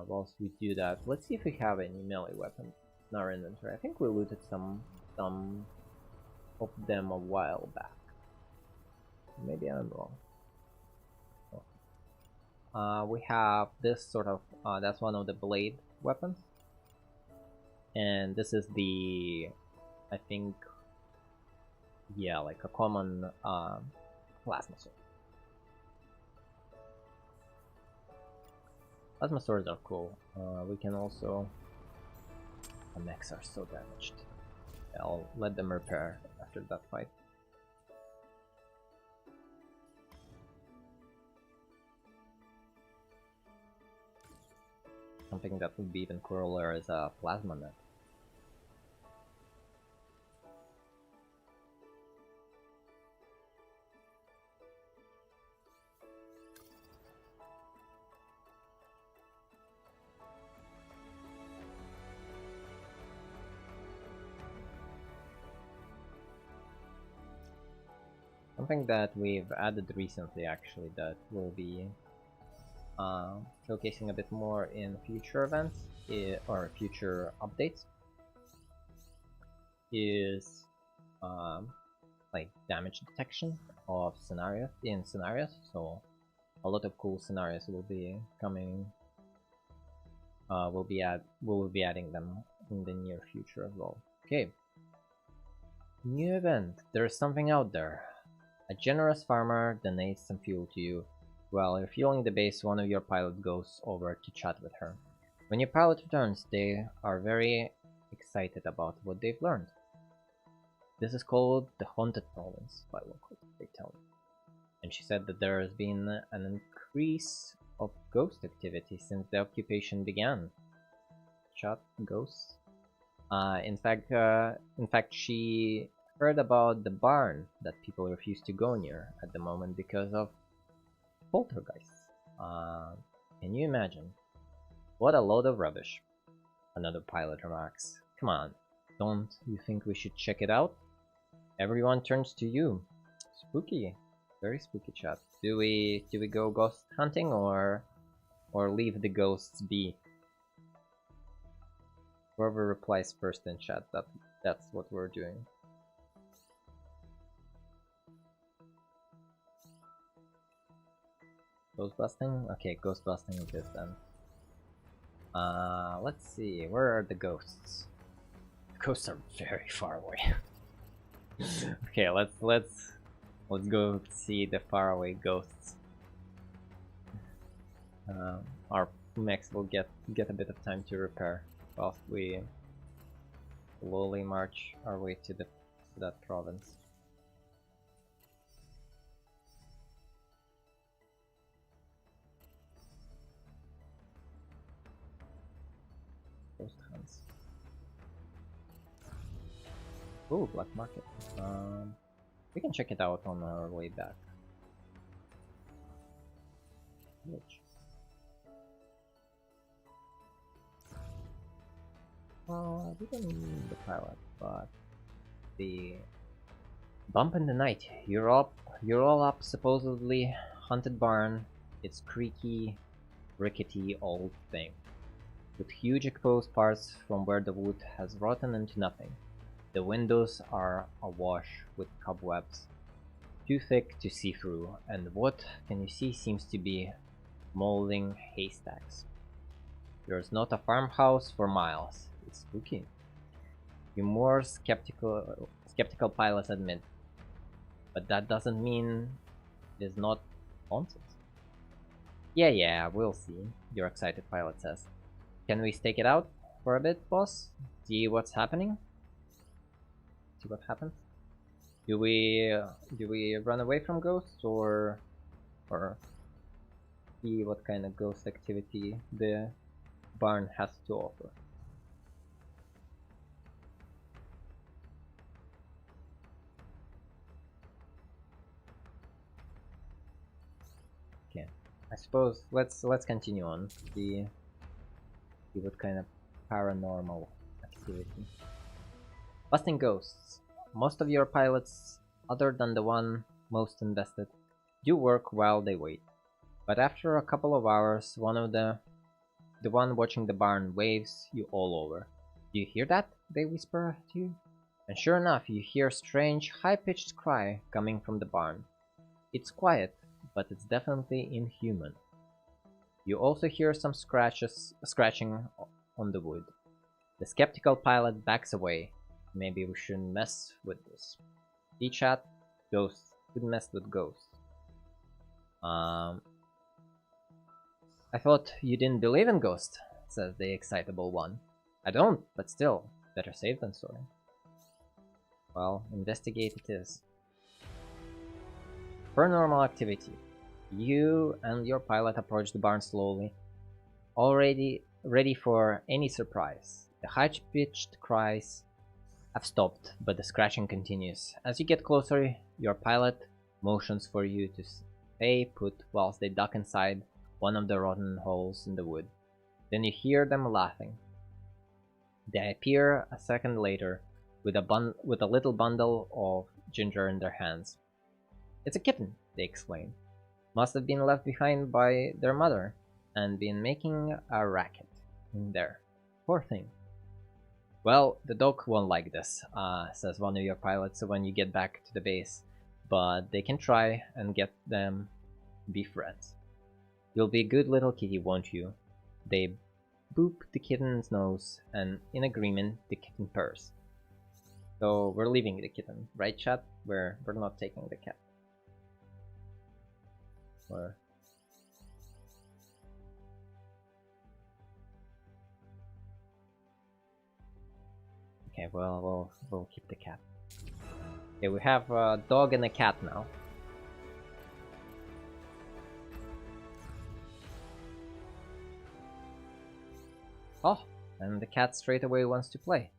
Whilst we do that, let's see if we have any melee weapons in our inventory. I think we looted some of them a while back. Maybe I'm wrong. We have this sort of, that's one of the blade weapons. And this is the, I think, yeah, like a common plasma sword. Plasma swords are cool. We can also... The mechs are so damaged. I'll let them repair after that fight. Something that would be even cooler is a plasma net. Something that we've added recently, actually, that will be showcasing a bit more in future events or future updates is like damage detection of scenarios in scenarios. So a lot of cool scenarios will be coming. We'll be adding them in the near future as well. Okay. New event. There's something out there. A generous farmer donates some fuel to you. While you're fueling the base, one of your pilots goes over to chat with her. When your pilot returns, they are very excited about what they've learned. This is called the Haunted Province by locals, they tell me. And she said that there has been an increase of ghost activity since the occupation began. Chat ghosts. In fact, she heard about the barn that people refuse to go near at the moment because of poltergeists. Can you imagine? What a load of rubbish. Another pilot remarks. Come on, don't you think we should check it out? Everyone turns to you. Spooky. Very spooky, chat. Do we go ghost hunting or leave the ghosts be? Whoever replies first in chat, that's what we're doing. Ghost busting? Okay, ghost busting it is then. Let's see, where are the ghosts? The ghosts are very far away. Okay, let's go see the faraway ghosts. Our mechs will get a bit of time to repair whilst we slowly march our way to that province. Ghost hunts. Ooh, black market. We can check it out on our way back. Which? We don't need the pilot, but the bump in the night. You're all up. Supposedly haunted barn. It's creaky, rickety old thing, with huge exposed parts from where the wood has rotten into nothing. The windows are awash with cobwebs, too thick to see through, and what can you see seems to be molding haystacks. There's not a farmhouse for miles. It's spooky. You more skeptical pilots admit, but that doesn't mean it is not haunted. Yeah, we'll see, your excited pilot says. Can we stake it out for a bit, boss? See what's happening? See what happens? Do we run away from ghosts or see what kind of ghost activity the barn has to offer? Okay, I suppose let's continue on. See what kind of paranormal activity. Busting ghosts. Most of your pilots, other than the one most invested, do work while they wait. But after a couple of hours, the one watching the barn waves you all over. Do you hear that? They whisper to you. And sure enough, you hear a strange, high-pitched cry coming from the barn. It's quiet, but it's definitely inhuman. You also hear some scratching on the wood. The skeptical pilot backs away. Maybe we shouldn't mess with this. D-chat, ghosts. Shouldn't mess with ghosts. I thought you didn't believe in ghosts, says the excitable one. I don't, but still, better safe than sorry. Well, investigate it is. Paranormal activity. You and your pilot approach the barn slowly, already ready for any surprise. The high-pitched cries have stopped, but the scratching continues. As you get closer, your pilot motions for you to stay put whilst they duck inside one of the rotten holes in the wood. Then you hear them laughing. They appear a second later with a little bundle of ginger in their hands. It's a kitten, they exclaim. Must have been left behind by their mother and been making a racket in there. Poor thing. Well, the dog won't like this, says one of your pilots when you get back to the base, but they can try and get them to be friends. You'll be a good little kitty, won't you? They boop the kitten's nose, and in agreement, the kitten purrs. So we're leaving the kitten, right, chat? We're not taking the cat. Or okay, well, we'll keep the cat. Okay, we have a dog and a cat now. Oh, and the cat straight away wants to play.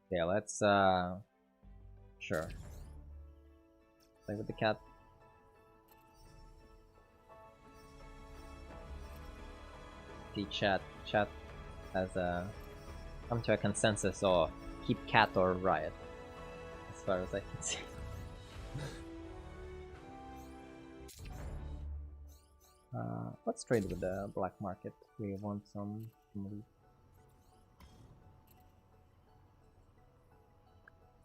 Okay, let's sure. Play with the cat. The chat has come to a consensus of keep cat or riot, as far as I can see. Let's trade with the black market. We want some loot.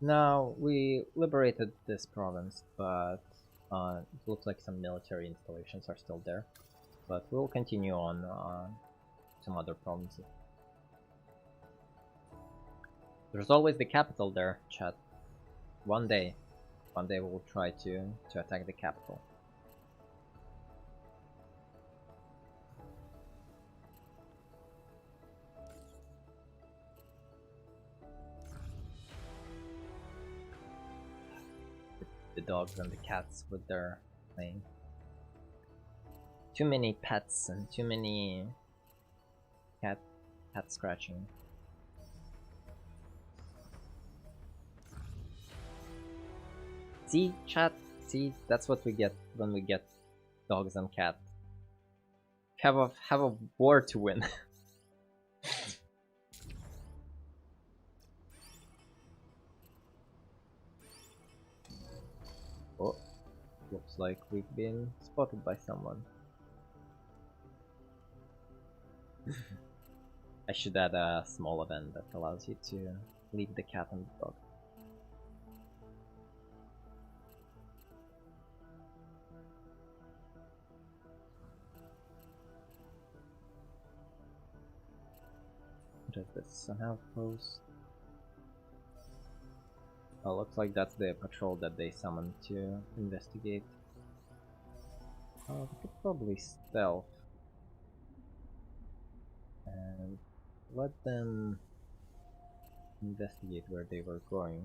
Now, we liberated this province, but it looks like some military installations are still there. But we'll continue on some other provinces. There's always the capital there, chat. One day we'll try to attack the capital. The dogs and the cats with their playing. Too many pets and too many cat Cat scratching. See, chat? See, that's what we get when we get dogs and cat. Have a war to win. Oh, looks like we've been spotted by someone. I should add a small event that allows you to leave the cat and the dog. What is this? An outpost? Oh, looks like that's the patrol that they summoned to investigate. Oh, we could probably stealth and let them investigate where they were going.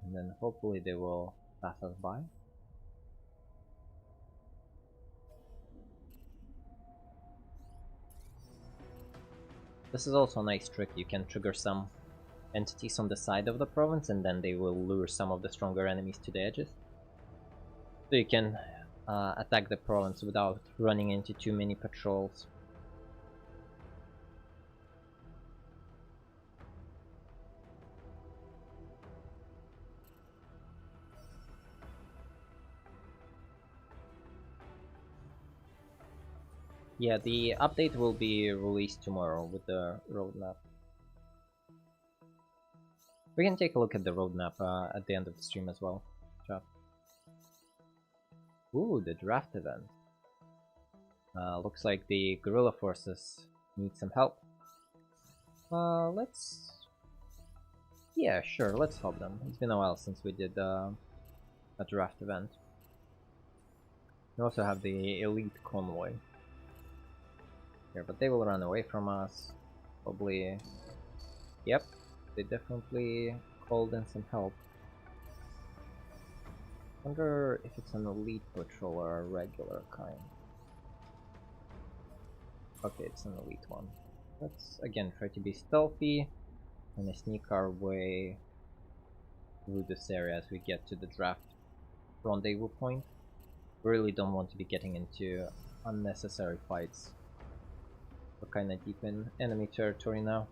And then hopefully they will pass us by. This is also a nice trick. You can trigger some entities on the side of the province and then they will lure some of the stronger enemies to the edges. So you can attack the province without running into too many patrols. Yeah, the update will be released tomorrow with the roadmap. We can take a look at the roadmap at the end of the stream as well. Chat. Ooh, the draft event. Looks like the guerrilla forces need some help. Let's... Yeah, sure, let's help them. It's been a while since we did a draft event. We also have the elite convoy here, but they will run away from us. Probably... Yep, they definitely called in some help. Wonder if it's an elite patrol or a regular kind. Okay, it's an elite one. Let's again try to be stealthy and sneak our way through this area as we get to the draft rendezvous point. We really don't want to be getting into unnecessary fights. We're kinda deep in enemy territory now.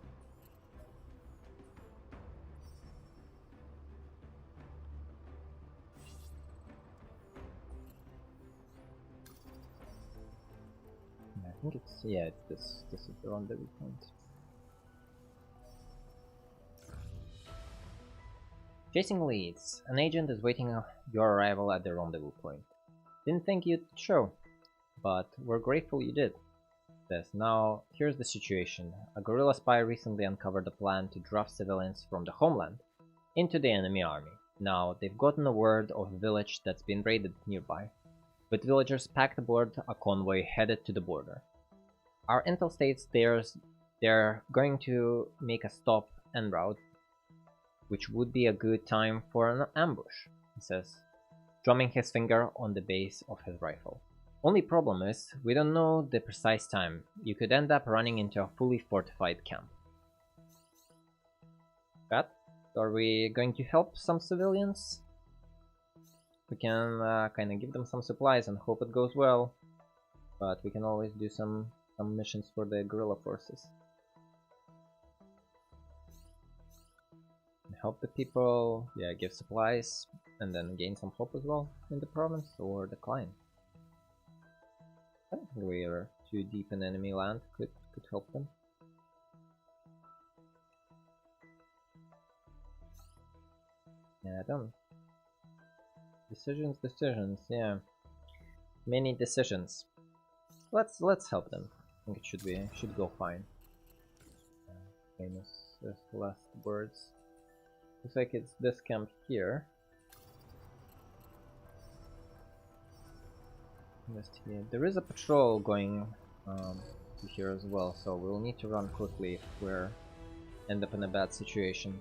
I think it's, yeah, it's this is the rendezvous point. Chasing leads. An agent is waiting your arrival at the rendezvous point. Didn't think you'd show, but we're grateful you did. Now, here's the situation. A guerrilla spy recently uncovered a plan to draft civilians from the homeland into the enemy army. Now, they've gotten a word of a village that's been raided nearby, with villagers packed aboard a convoy headed to the border. Our intel states they're going to make a stop en route, which would be a good time for an ambush, he says, drumming his finger on the base of his rifle. Only problem is, we don't know the precise time. You could end up running into a fully fortified camp. But, are we going to help some civilians? We can kinda give them some supplies and hope it goes well. But we can always do some missions for the guerrilla forces. Help the people, yeah, give supplies, and then gain some hope as well in the province, or decline. I don't think we are too deep in enemy land, could help them. Yeah, I don't. Decisions, yeah. Many decisions. Let's help them. I think it should go fine. Famous last words. Looks like it's this camp here. Investigate. There is a patrol going to here as well, so we'll need to run quickly if we're end up in a bad situation.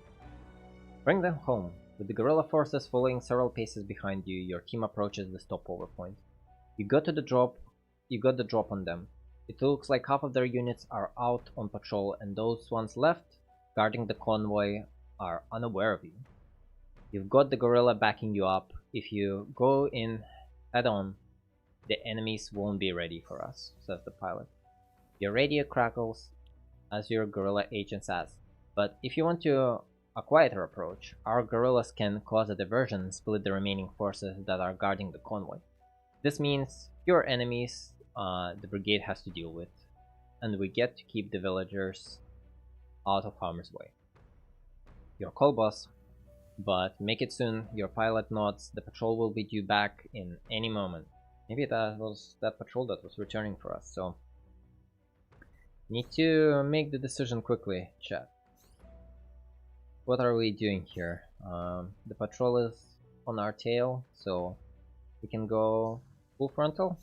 Bring them home. With the guerrilla forces following several paces behind you, your team approaches the stopover point. You go to the drop you got the drop on them. It looks like half of their units are out on patrol, and those ones left, guarding the convoy, are unaware of you. You've got the Guerrilla backing you up. If you go in head-on, the enemies won't be ready for us, says the pilot. Your radio crackles as your Guerrilla agent says, but if you want to a quieter approach, our Guerrillas can cause a diversion and split the remaining forces that are guarding the convoy. This means fewer enemies the Brigade has to deal with, and we get to keep the villagers out of harm's way. Your call, boss, but make it soon. Your pilot nods. The patrol will be due back in any moment. Maybe that was that patrol that was returning for us, so need to make the decision quickly, chat. What are we doing here? The patrol is on our tail, so we can go full frontal.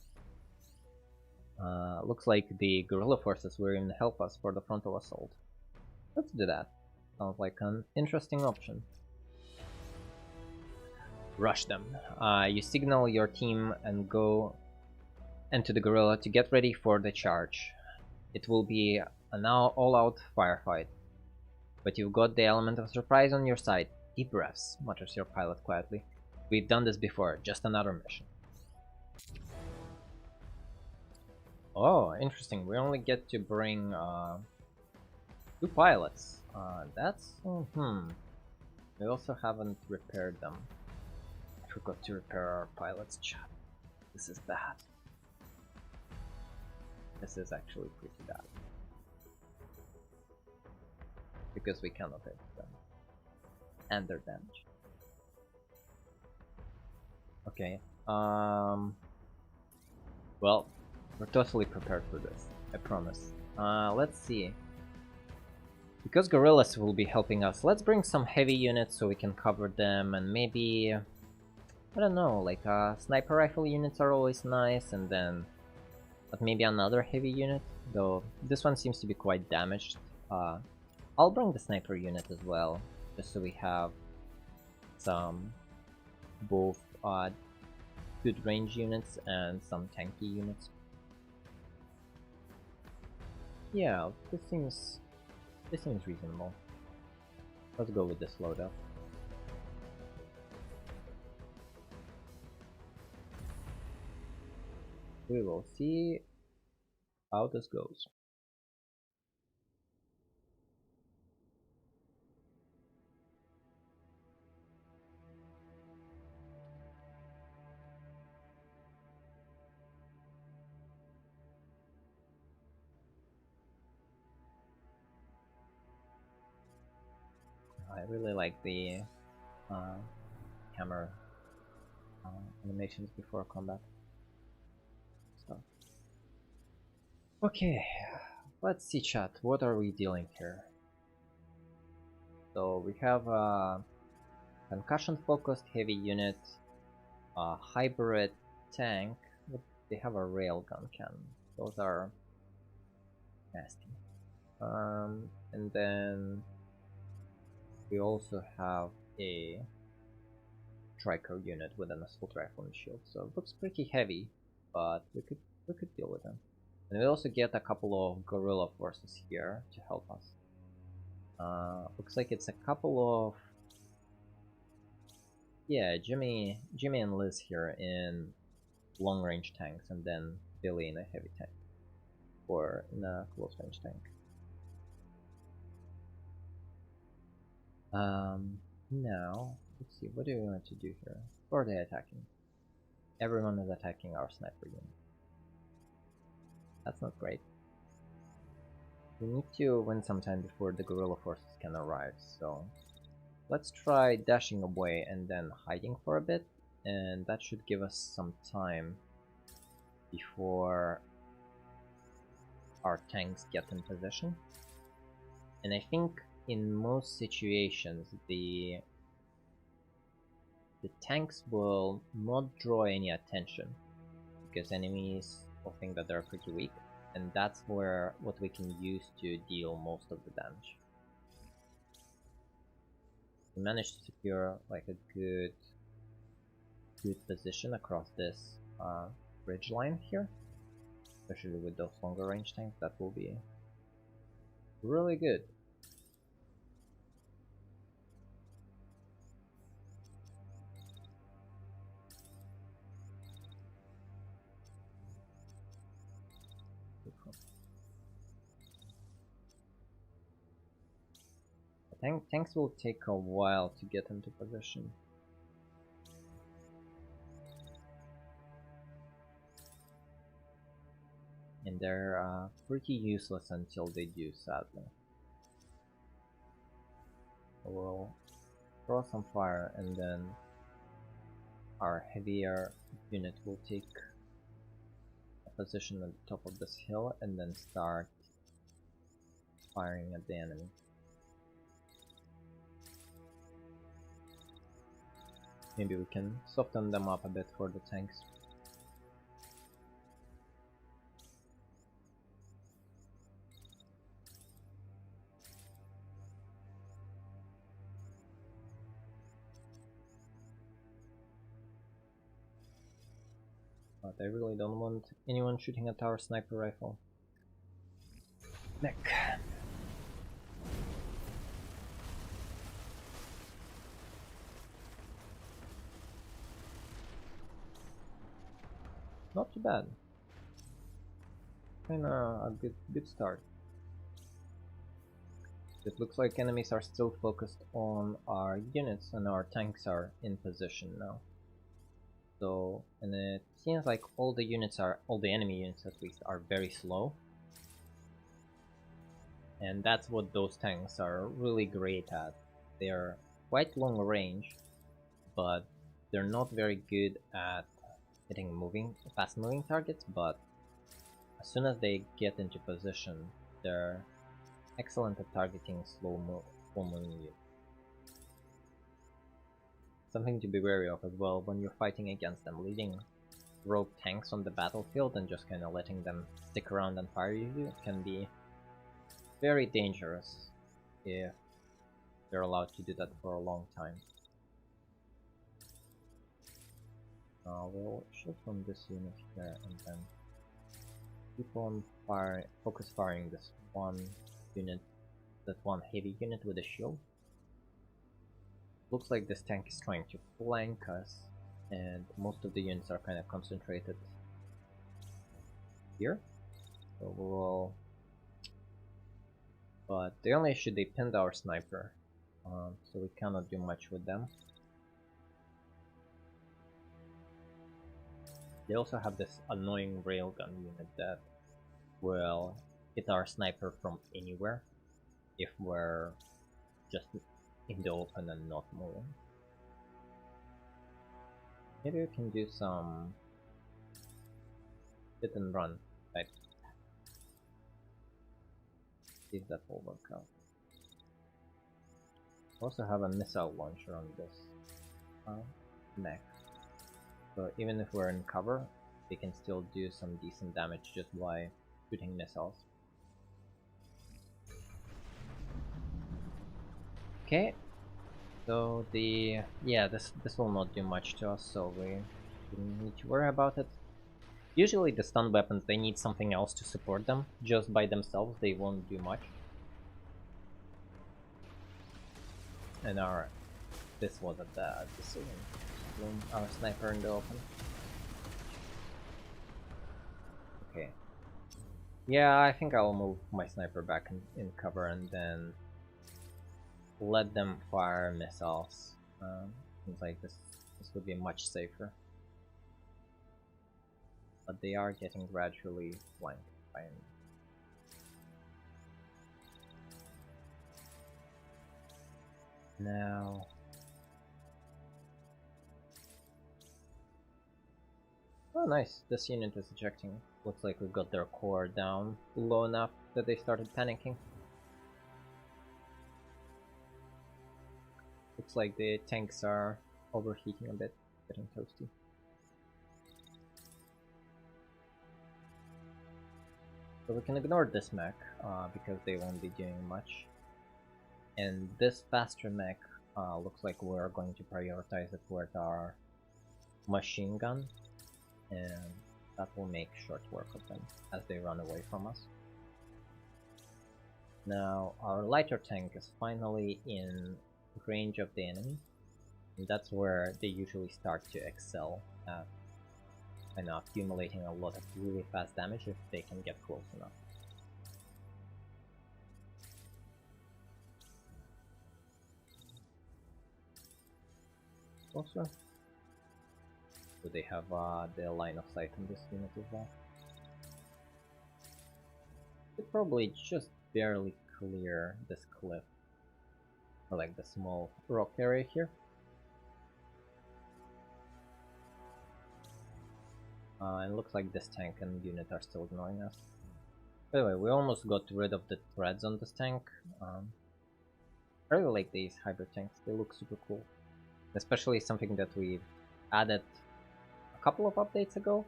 Looks like the guerrilla forces will even help us for the frontal assault. Let's do that. Sounds like an interesting option. Rush them. You signal your team and go into the guerrilla to get ready for the charge. It will be an all-out firefight, but you've got the element of surprise on your side. Deep breaths, mutters your pilot quietly. We've done this before, just another mission. Oh, interesting. We only get to bring 2 pilots. That's... We also haven't repaired them. I forgot to repair our pilots, chat. This is bad. This is actually pretty bad. Because we cannot hit them. And their damage. Okay. Well, we're totally prepared for this. I promise. Let's see. Because guerrillas will be helping us, let's bring some heavy units so we can cover them, and maybe... I don't know, like sniper rifle units are always nice, and then... But maybe another heavy unit, though this one seems to be quite damaged. I'll bring the sniper unit as well, just so we have some both good range units and some tanky units. Yeah, this seems reasonable. Let's go with this loadout. We will see how this goes. I really like the camera animations before combat. So. Okay, let's see, chat. What are we dealing here? So we have a concussion-focused heavy unit, a hybrid tank. They have a railgun cannon. Those are nasty. And then we also have a striker unit with an assault rifle and shield. So it looks pretty heavy, but we could deal with them. And we also get a couple of guerrilla forces here to help us. Looks like it's a couple of... Yeah, Jimmy and Liz here in long-range tanks, and then Billy in a heavy tank. Or in a close-range tank. Now, let's see, what do we want to do here? Who are they attacking? Everyone is attacking our sniper unit. That's not great. We need to win some time before the guerrilla forces can arrive, so let's try dashing away and then hiding for a bit, and that should give us some time before our tanks get in position. And I think in most situations the tanks will not draw any attention because enemies will think that they're pretty weak, and that's where what we can use to deal most of the damage. We managed to secure like a good position across this bridge line here. especially with those longer range tanks. That will be really good. Tanks will take a while to get into position. And they're pretty useless until they do, sadly. So we'll throw some fire, and then our heavier unit will take a position at the top of this hill and then start firing at the enemy. Maybe we can soften them up a bit for the tanks. But I really don't want anyone shooting at our sniper rifle. Mech. Not too bad. Kinda a good start. It looks like enemies are still focused on our units and our tanks are in position now. So, and it seems like all the enemy units at least, are very slow. And that's what those tanks are really great at. They are quite long range, but they're not very good at hitting fast moving targets, but as soon as they get into position, they're excellent at targeting slow moving units. Something to be wary of as well when you're fighting against them. Leaving rogue tanks on the battlefield and just kind of letting them stick around and fire you can be very dangerous if they're allowed to do that for a long time. We'll shoot from this unit here and then keep on focus firing this one unit, that one heavy unit with a shield. Looks like this tank is trying to flank us, and most of the units are kind of concentrated here. So we'll... But the only issue, they pinned our sniper, so we cannot do much with them. They also have this annoying railgun unit that will hit our sniper from anywhere if we're just in the open and not moving. Maybe we can do some hit and run type. See if that will work out. Also have a missile launcher on this mech. So even if we're in cover, they can still do some decent damage just by shooting missiles. Okay, so this will not do much to us, so we don't need to worry about it. Usually the stun weapons, they need something else to support them. Just by themselves they won't do much. And this was a bad decision. Our sniper in the open. Okay. Yeah, I think I'll move my sniper back in cover and then let them fire missiles. Seems like this would be much safer. But they are getting gradually flanked by enemies. Now... Oh nice, this unit is ejecting. Looks like we got their core down low enough that they started panicking. Looks like the tanks are overheating a bit, getting toasty. So we can ignore this mech, because they won't be doing much. And this faster mech, looks like we're going to prioritize it with our machine gun. And That will make short work of them as they run away from us. Now our lighter tank is finally in range of the enemy, and that's where they usually start to excel at kind of accumulating a lot of really fast damage if they can get close enough. Closer. So they have the line of sight on this unit as well. They probably just barely clear this cliff, or like the small rock area here. And it looks like this tank and unit are still ignoring us. By the way, we almost got rid of the threads on this tank. I really like these hybrid tanks, they look super cool. Especially something that we added a couple of updates ago,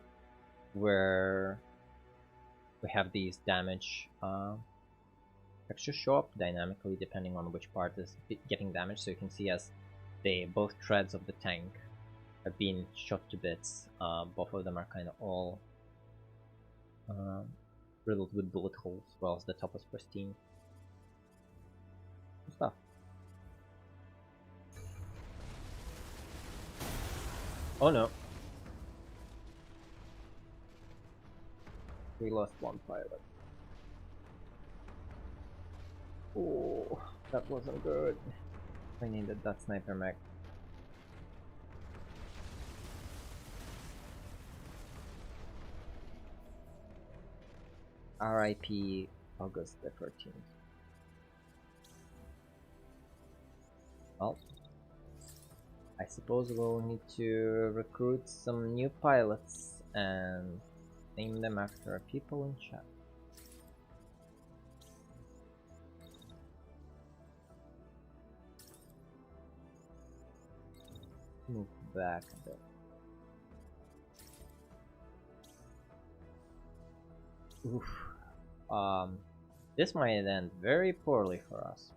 where we have these damage textures show up dynamically depending on which part is getting damaged. So you can see as both threads of the tank have been shot to bits. Both of them are kind of all riddled with bullet holes, as well as the top is pristine. Good stuff. Oh no. We lost one pilot. Oh, that wasn't good. I needed that sniper mech. RIP August the 13th. Well, I suppose we'll need to recruit some new pilots and name them after people in chat. Move back a bit. Oof. This might end very poorly for us.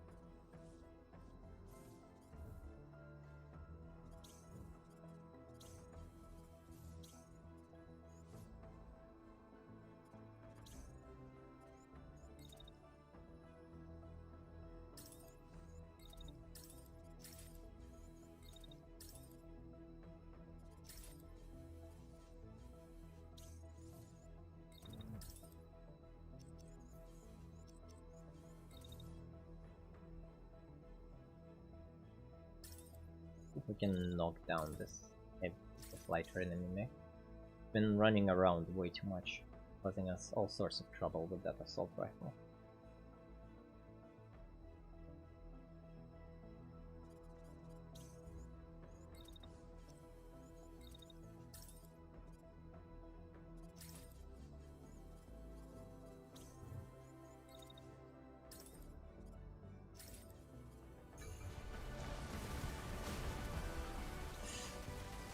If we can knock down this lighter enemy mech. Been running around way too much, causing us all sorts of trouble with that assault rifle.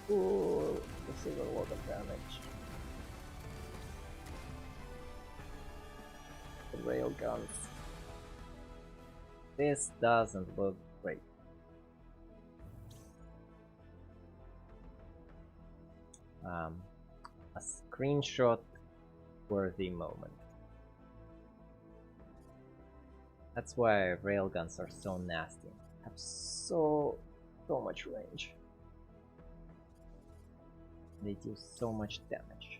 Ooh, this is a lot of damage. The rail guns. This doesn't look great. A screenshot worthy moment. That's why railguns are so nasty. Have so much range. They do so much damage.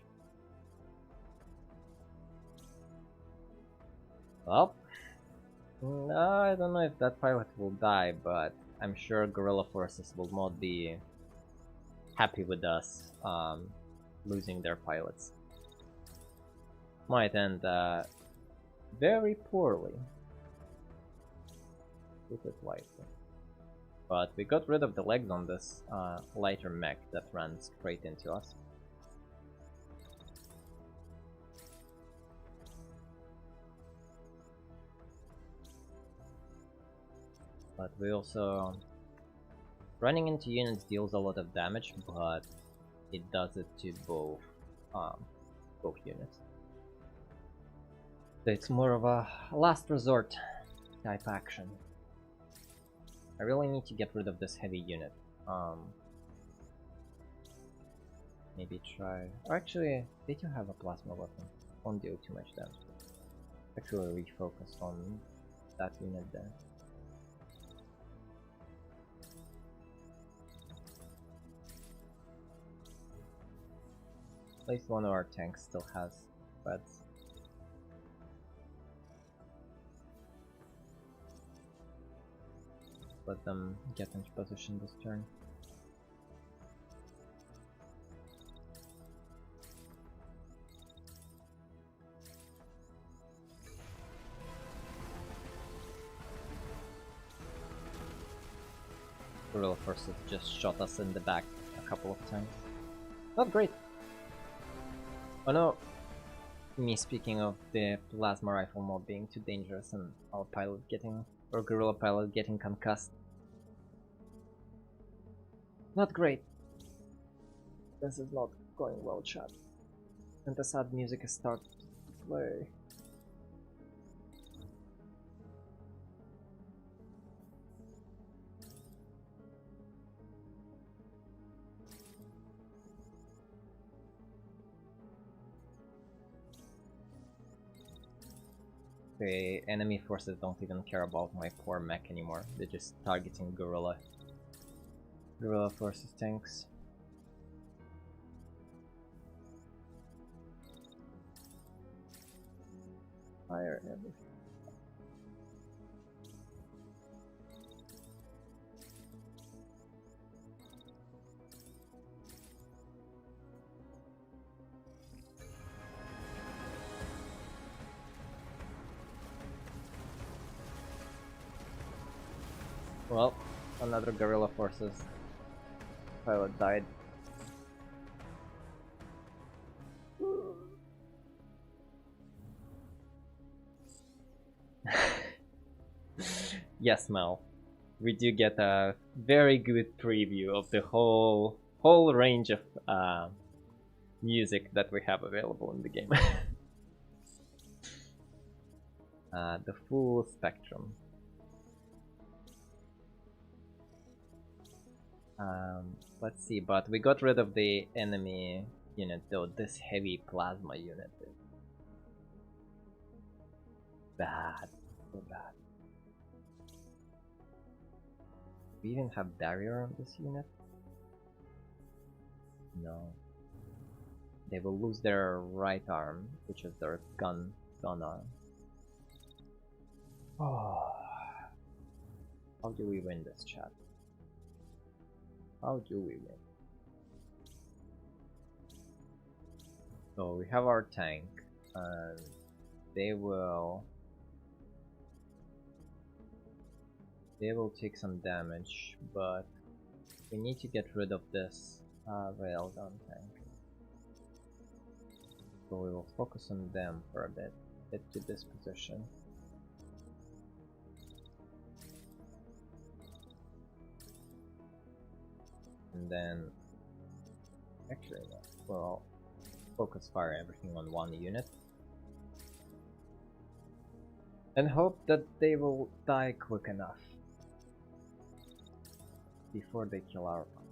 Well, I don't know if that pilot will die, but I'm sure Guerrilla forces will not be happy with us losing their pilots. Might end very poorly. Put it lightly. But we got rid of the legs on this lighter mech that ran straight into us. But we also... running into units deals a lot of damage, but it does it to both units. So it's more of a last resort type action. I really need to get rid of this heavy unit. maybe try. Or actually, they do have a plasma weapon. Won't deal too much damage. Actually, refocus on that unit there. At least one of our tanks still has threads. Let them get into position this turn. Guerrilla forces just shot us in the back a couple of times. Not great. Oh no! Me speaking of the plasma rifle not being too dangerous and our pilot getting, or Guerrilla pilot getting concussed. Not great. This is not going well, chat. And the sad music is starting to play. The enemy forces don't even care about my poor mech anymore. They're just targeting Guerrilla. Guerrilla forces tanks. Fire everything. Well, another Guerrilla forces pilot died. Yes, Mel. We do get a very good preview of the whole range of music that we have available in the game. The full spectrum. Let's see, but we got rid of the enemy unit though. This heavy plasma unit is bad, so bad. We even have barrier on this unit? No. They will lose their right arm, which is their gun arm. Oh. How do we win this, chat? How do we win? So we have our tank, and they will take some damage, but we need to get rid of this railgun tank. So we will focus on them for a bit, get to this position. And then, actually no, we'll focus fire everything on one unit. And hope that they will die quick enough before they kill our pilot.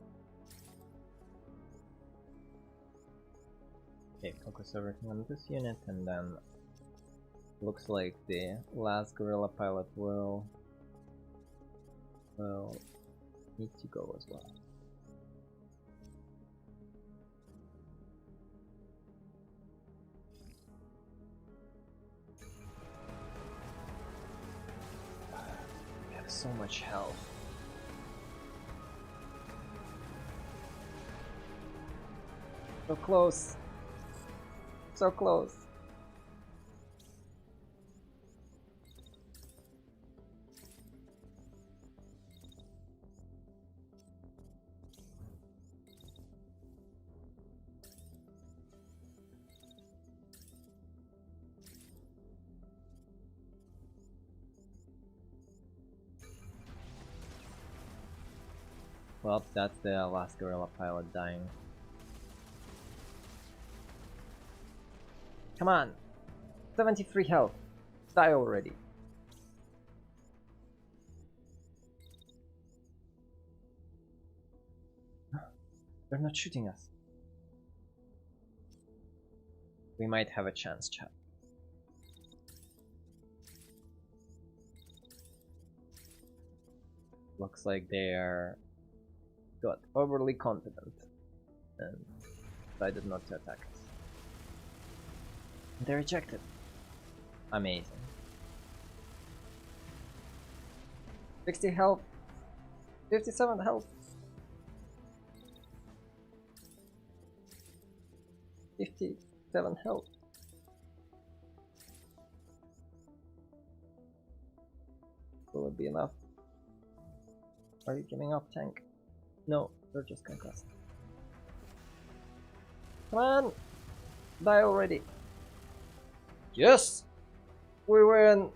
Okay, focus everything on this unit, and then looks like the last Guerrilla pilot will need to go as well. We have so much health. So close. So close. Well, that's the last Guerrilla pilot dying. Come on! 73 health! Die already! They're not shooting us. We might have a chance, chat. Looks like they are got overly confident and decided not to attack us. They rejected. Amazing. 60 health. 57 health. 57 health. Will it be enough? Are you giving up, tank? No, they're just concussed. Come on! Die already! Yes! We win!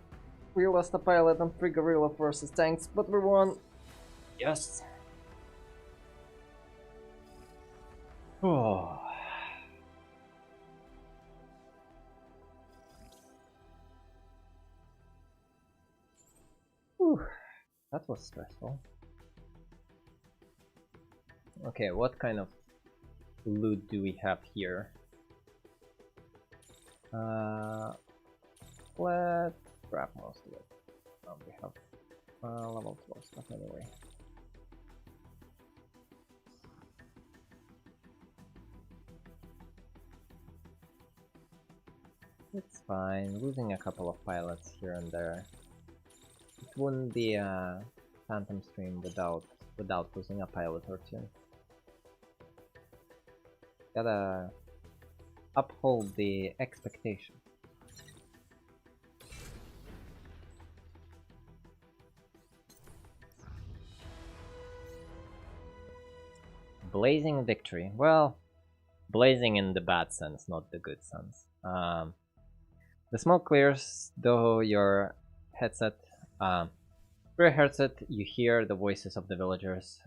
We lost a pilot and 3 Guerrilla forces tanks, but we won! Yes! Oh. Whew. That was stressful. Okay, what kind of loot do we have here? Let's grab most of it. We have level 12 stuff anyway. It's fine, losing a couple of pilots here and there. It wouldn't be a Phantom stream without losing a pilot or two. Gotta uphold the expectation. Blazing victory. Well, blazing in the bad sense, not the good sense. The smoke clears, though your headset, through your headset, you hear the voices of the villagers,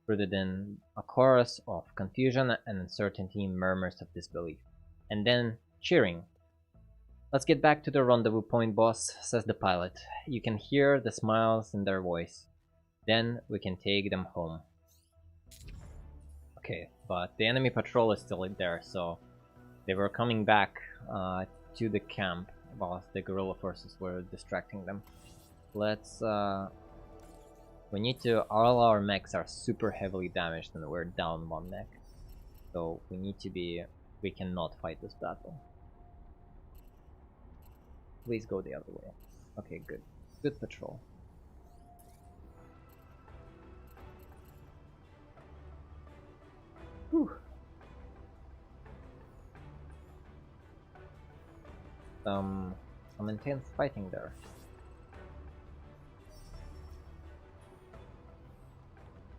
rooted in a chorus of confusion and uncertainty, murmurs of disbelief, and then cheering. Let's get back to the rendezvous point, boss, says the pilot. You can hear the smiles in their voice. Then we can take them home. Okay, but the enemy patrol is still there, so they were coming back to the camp whilst the guerrilla forces were distracting them. Let's we need to, all our mechs are super heavily damaged and we're down one mech. So we cannot fight this battle. Please go the other way. Okay, good. Good patrol. Whew. Some intense fighting there.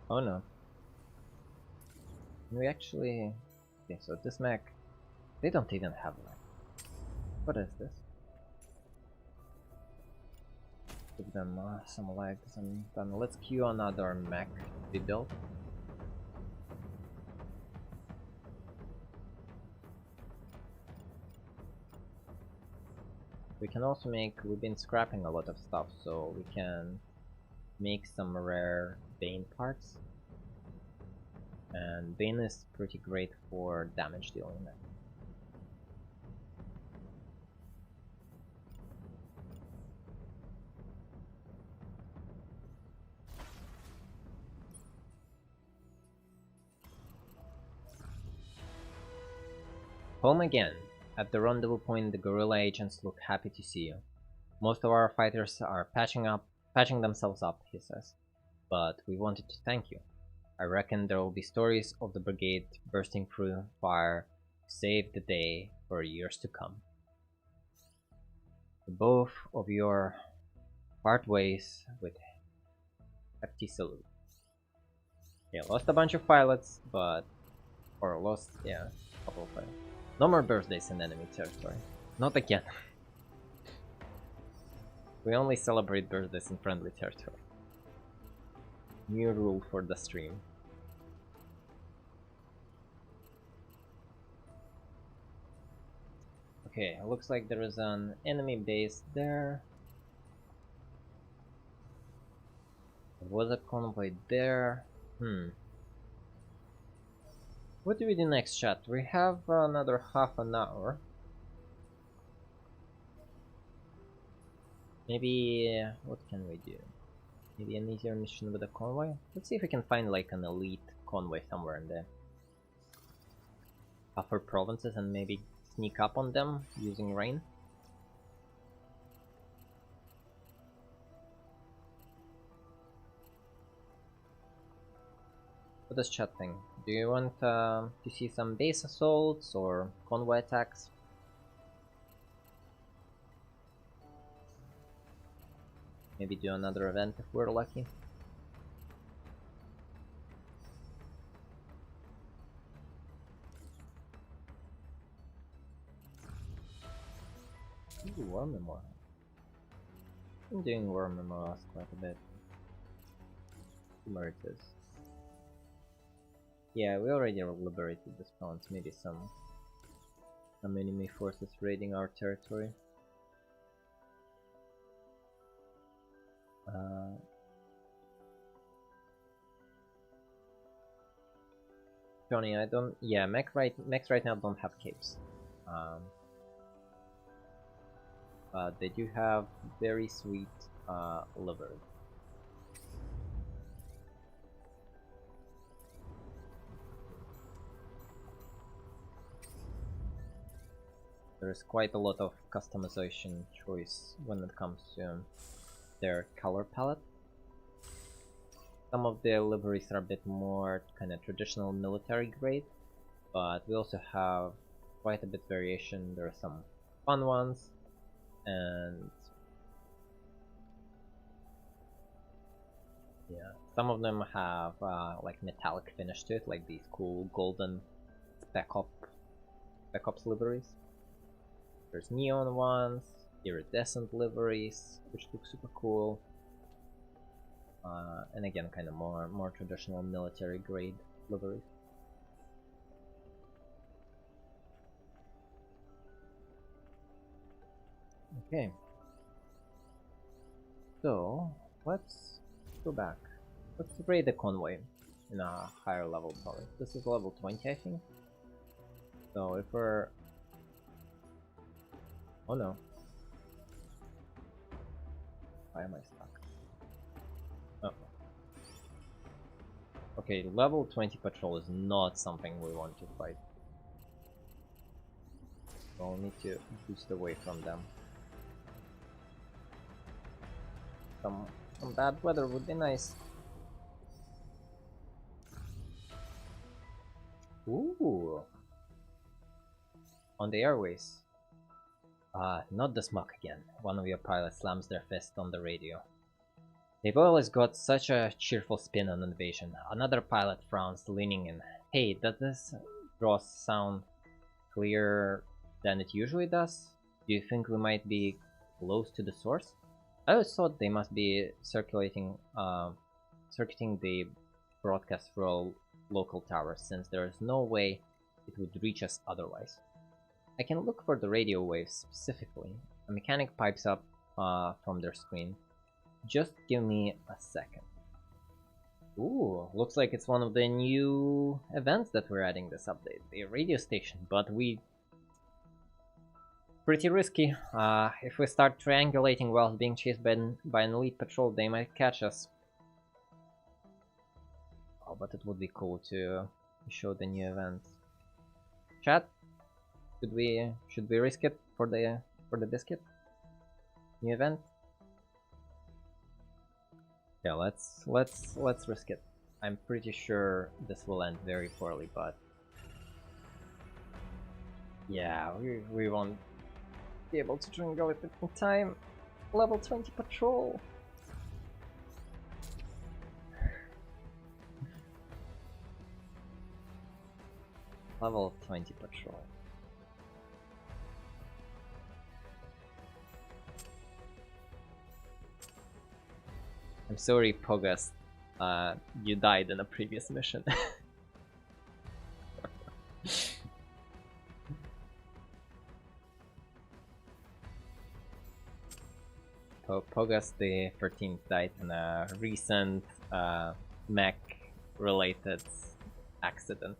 Oh no. We actually... Okay, so this mech... They don't even have one. What is this? Give them some legs and then let's queue another mech to be built. We can also make... We've been scrapping a lot of stuff, so we can make some rare Bane parts. And Bane is pretty great for damage dealing mech. Home again. At the rendezvous point, the guerrilla agents look happy to see you. Most of our fighters are patching themselves up, he says. But we wanted to thank you. I reckon there will be stories of the brigade bursting through fire to save the day for years to come. The both of your part ways with hefty salute. Yeah, lost a bunch of pilots, but... Or lost, yeah, a couple of pilots. No more birthdays in enemy territory. Not again. We only celebrate birthdays in friendly territory. New rule for the stream. Okay, it looks like there is an enemy base there. There was a convoy there. What do we do next, chat? We have another half an hour. Maybe what can we do? Maybe an easier mission with a convoy? Let's see if we can find like an elite convoy somewhere in the upper provinces and maybe sneak up on them using rain. What does chat think? Do you want to see some base assaults or convoy attacks? Maybe do another event if we're lucky. Ooh, War Memorial. I'm doing War Memorials quite a bit. Emeritus. Yeah, we already liberated the spawns. Maybe some enemy forces raiding our territory. Johnny, I don't. Yeah, mechs right now don't have capes. But they do have very sweet livers. There's quite a lot of customization choice when it comes to their color palette. Some of the liveries are a bit more kind of traditional military grade, but we also have quite a bit variation. There are some fun ones, and yeah, some of them have like metallic finish to it, like these cool golden Spec Ops liveries. There's neon ones, iridescent liveries, which look super cool. And again, kind of more traditional military grade liveries. Okay. So let's go back. Let's raid the convoy in a higher level province. This is level 20, I think. So if we're... Oh no. Why am I stuck? Oh. Okay, level 20 patrol is not something we want to fight. We'll need to boost away from them. Some bad weather would be nice. Ooh. On the airways. Not the smoke again. One of your pilots slams their fist on the radio. They've always got such a cheerful spin on invasion. Another pilot frowns, leaning in. Hey, does this draw sound clearer than it usually does? Do you think we might be close to the source? I always thought they must be circuiting the broadcast through all local towers, since there is no way it would reach us otherwise. I can look for the radio waves specifically. A mechanic pipes up from their screen. Just give me a second. Ooh, looks like it's one of the new events that we're adding this update. The radio station, but pretty risky. If we start triangulating while being chased by an elite patrol, they might catch us. Oh, but it would be cool to show the new event. Chat, should we risk it for the biscuit? New event? Yeah, let's risk it. I'm pretty sure this will end very poorly, but yeah, we won't be able to triangle it in time. Level 20 patrol. Level 20 patrol. I'm sorry, Pogus. You died in a previous mission. Pogus the 13th died in a recent mech-related accident.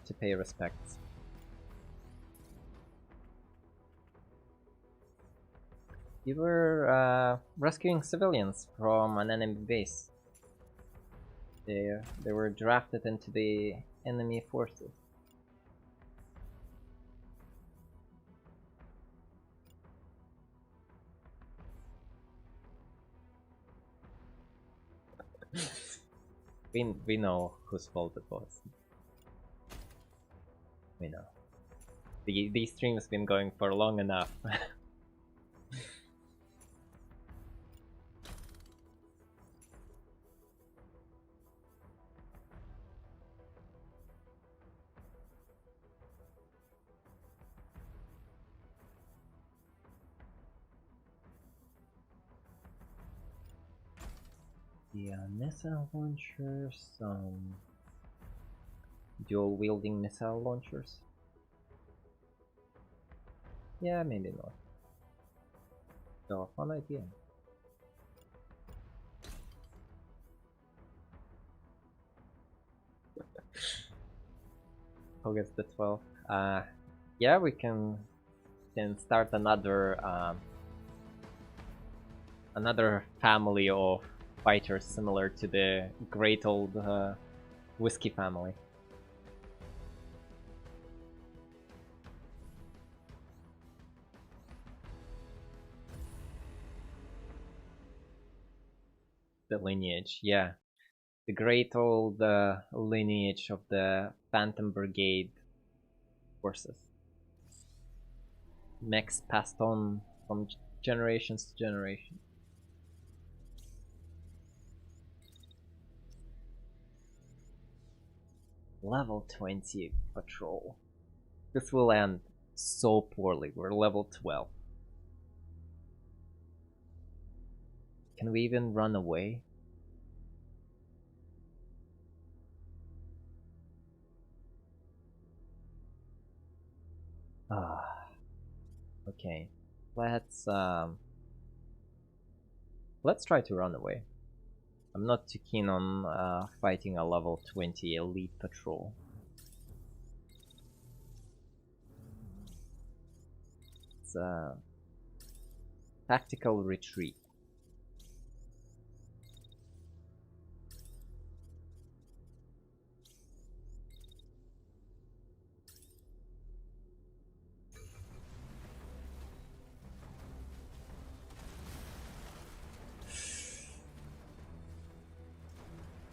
to pay respects. You were rescuing civilians from an enemy base. They were drafted into the enemy forces. We know whose fault it was. We know. The stream's been going for long enough. Yeah, missile launchers, dual wielding missile launchers. Yeah, maybe not. So, fun idea. August the 12th. Yeah, we can start another another family of fighters similar to the great old whiskey family. The lineage, yeah. The great old lineage of the Phantom Brigade forces. Mechs passed on from generations to generation. Level 20 patrol. This will end so poorly. We're level 12. Can we even run away? Okay. Let's try to run away. I'm not too keen on fighting a level 20 elite patrol. It's a tactical retreat.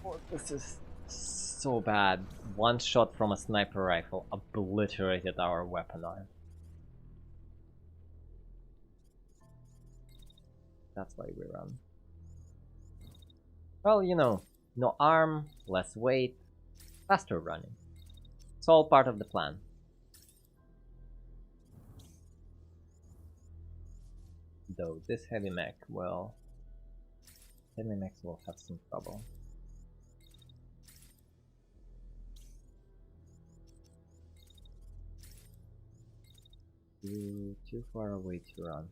Oh, this is so bad. One shot from a sniper rifle obliterated our weapon arm. That's why we run. Well, you know, no arm, less weight, faster running. It's all part of the plan. Though this heavy mech, well, heavy mechs will have some trouble. Too far away to run.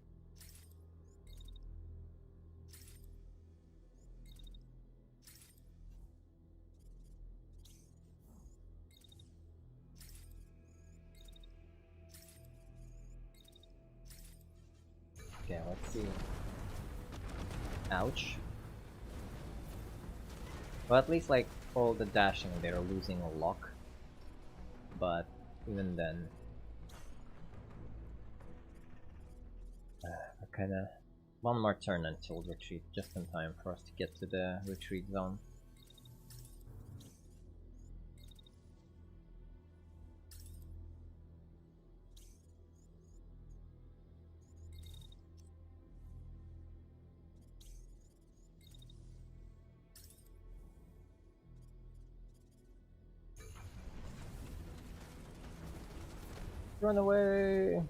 Okay, let's see. Ouch. Well, at least like all the dashing, they're losing a lock. But even then, we're kinda one more turn until retreat, just in time for us to get to the retreat zone. Run away!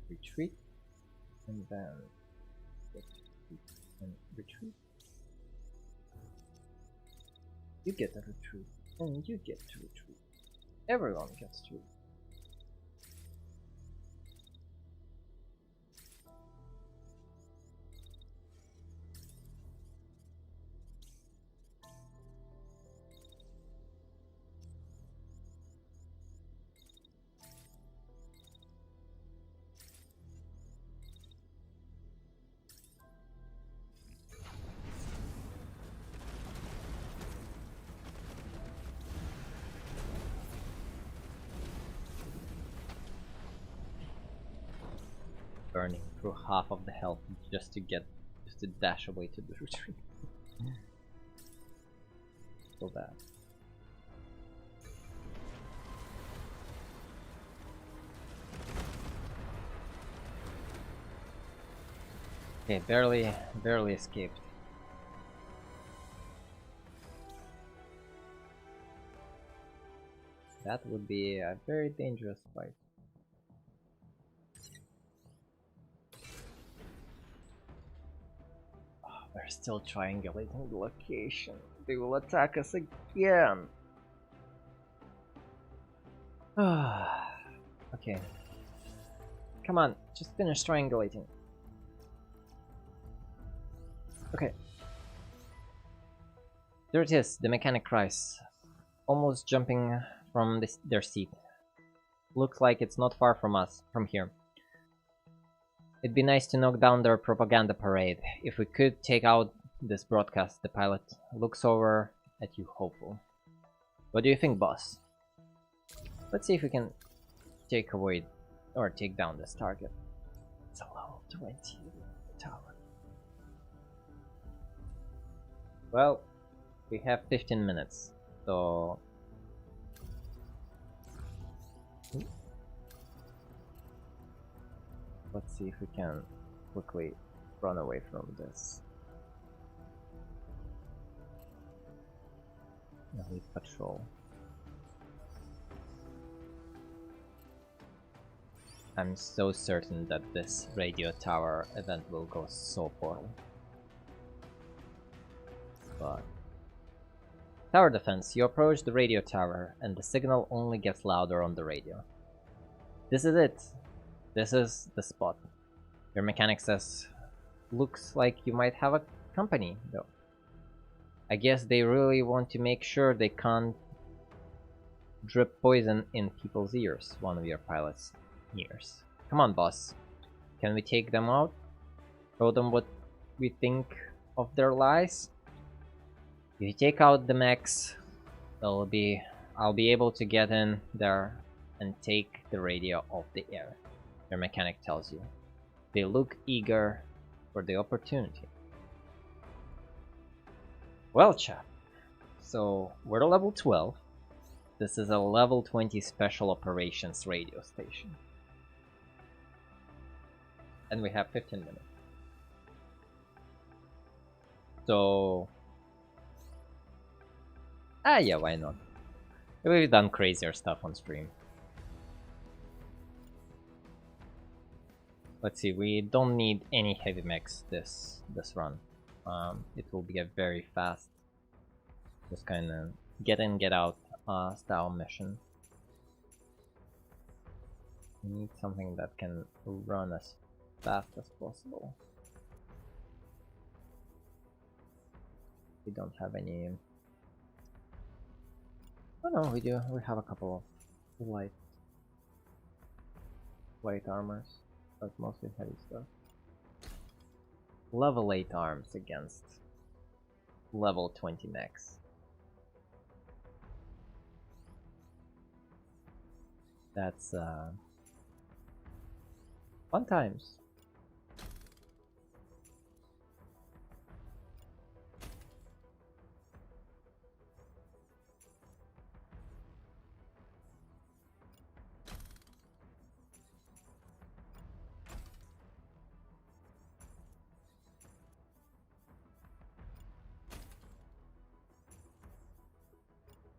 Retreat, and then retreat, and retreat. You get a retreat, and you get to retreat. Everyone gets to retreat. burning through half of the health just to dash away to the retreat. So bad. Okay, barely escaped. That would be a very dangerous fight. Oh, we're still triangulating the location. They will attack us again. Okay. Come on, just finish triangulating. Okay. There it is, the mechanic cries. Almost jumping from their seat. Looks like it's not far from us, from here. It'd be nice to knock down their propaganda parade. If we could take out this broadcast, the pilot looks over at you hopeful. What do you think, boss? Let's see if we can take away or take down this target. It's a level 20 tower. Well, we have 15 minutes, so let's see if we can quickly run away from this. Elite patrol. I'm so certain that this radio tower event will go so poorly. But tower defense, you approach the radio tower and the signal only gets louder on the radio. This is it. This is the spot. Your mechanic says, looks like you might have a company though. I guess they really want to make sure they can't drip poison in people's ears, one of your pilots ears. Come on, boss. Can we take them out? Show them what we think of their lies? If you take out the mechs, I'll be able to get in there and take the radio off the air. Your mechanic tells you. They look eager for the opportunity. Well, chap, so we're level 12. This is a level 20 special operations radio station. And we have 15 minutes. So yeah, why not? We've done crazier stuff on stream. Let's see, we don't need any heavy mechs this run. It will be a very fast, just kind of get in, get out style mission. We need something that can run as fast as possible. We don't have any. Oh no, we do. We have a couple of light armors, but mostly heavy stuff. Level 8 arms against level 20 mechs. That's fun times.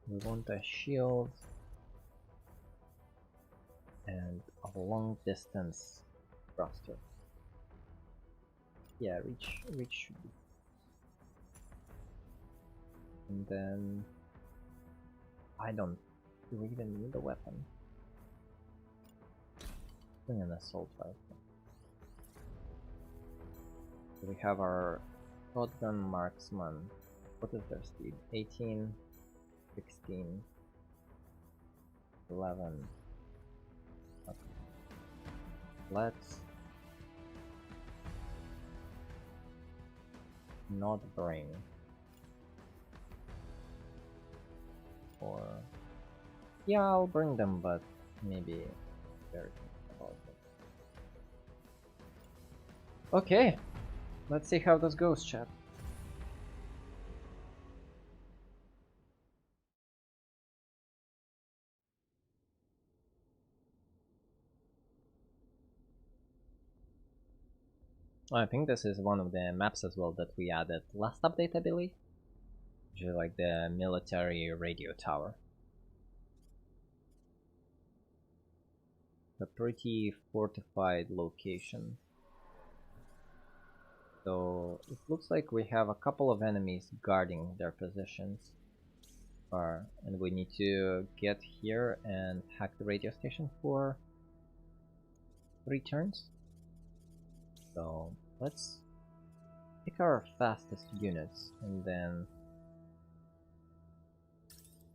We want a shield and a long distance thruster. Yeah, reach should be. And then do we even need a weapon? Bring an assault rifle. So we have our shotgun marksman. What is their speed? 18, 16, 11. Okay. Let's not bring, or yeah, I'll bring them, but maybe very about it. Okay, let's see how this goes, chat. I think this is one of the maps as well that we added last update, I believe. Which is like the military radio tower. A pretty fortified location. So it looks like we have a couple of enemies guarding their positions. And we need to get here and hack the radio station for 3 turns. So let's pick our fastest units and then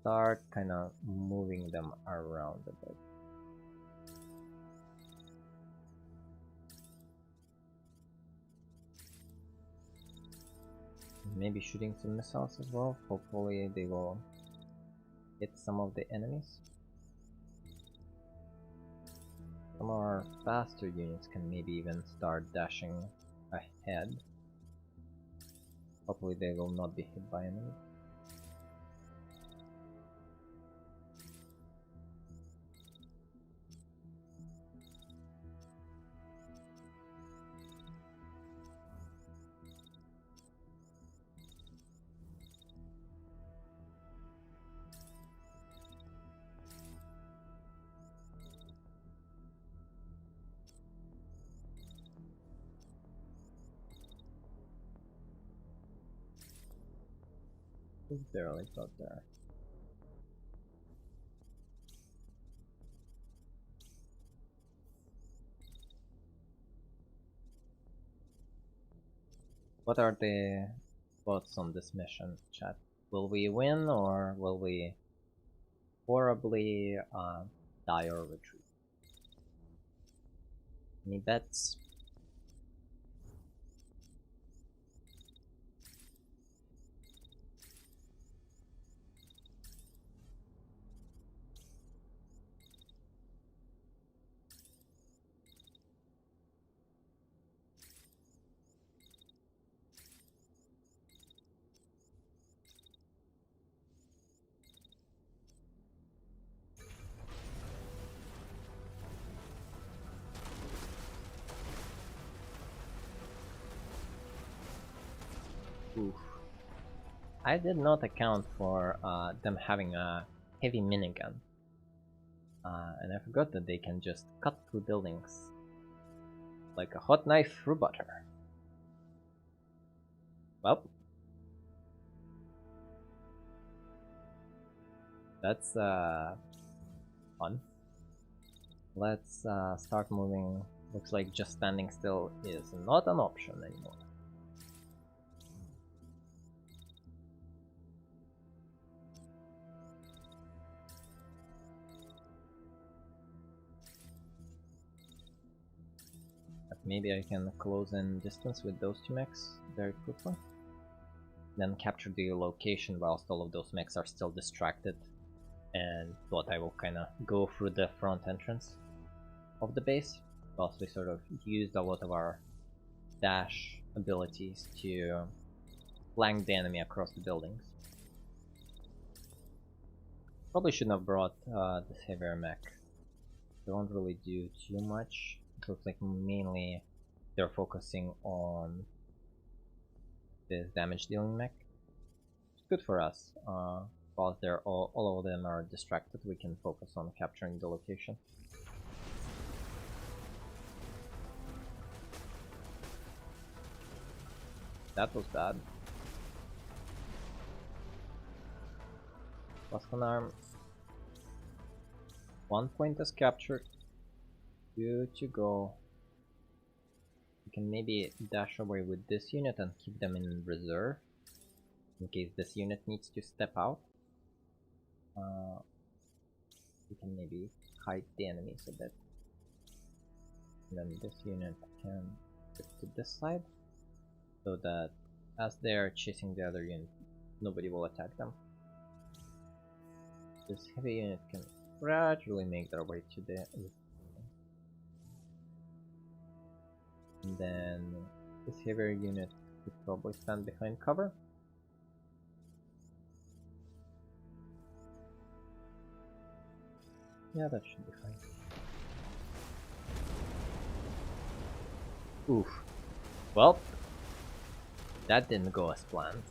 start kind of moving them around a bit. Maybe shooting some missiles as well. Hopefully they will hit some of the enemies. Some of our faster units can maybe even start dashing ahead. Hopefully they will not be hit by enemies. Just barely got there. What are the thoughts on this mission, chat? Will we win or will we horribly die or retreat? Any bets? Oof. I did not account for them having a heavy minigun. And I forgot that they can just cut through buildings like a hot knife through butter. Well, that's fun. Let's start moving. Looks like just standing still is not an option anymore. But maybe I can close in distance with those 2 mechs very quickly. Then capture the location whilst all of those mechs are still distracted. And thought I will kinda go through the front entrance of the base. Whilst we sort of used a lot of our dash abilities to flank the enemy across the buildings. Probably shouldn't have brought this heavier mech. They won't really do too much. It looks like mainly they're focusing on this damage dealing mech. It's good for us. While they're all of them are distracted, we can focus on capturing the location. That was bad. Plus one arm. 1 point is captured. Good to go. We can maybe dash away with this unit and keep them in reserve in case this unit needs to step out. We can maybe hide the enemies a bit. And then this unit can get to this side so that as they're chasing the other unit, nobody will attack them. This heavy unit can gradually make their way to the And then this heavier unit could probably stand behind cover. Yeah, that should be fine. Oof. Well, that didn't go as planned.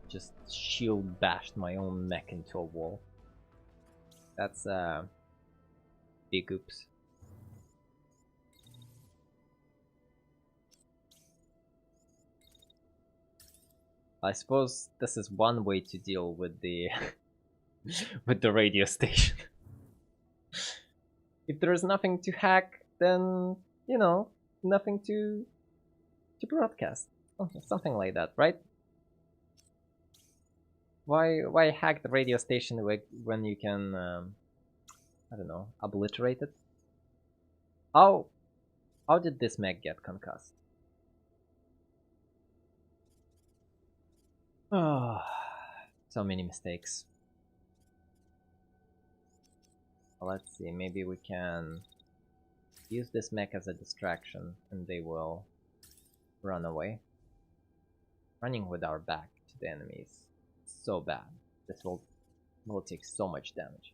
Just shield bashed my own mech into a wall. That's big oops. I suppose this is one way to deal with the with the radio station. If there is nothing to hack, then you know, nothing to broadcast. Something like that, right? Why hack the radio station when you can I don't know, obliterate it? How did this mech get concussed? Oh, so many mistakes. Let's see, maybe we can use this mech as a distraction and they will run away. Running with our back to the enemies is so bad. This will take so much damage.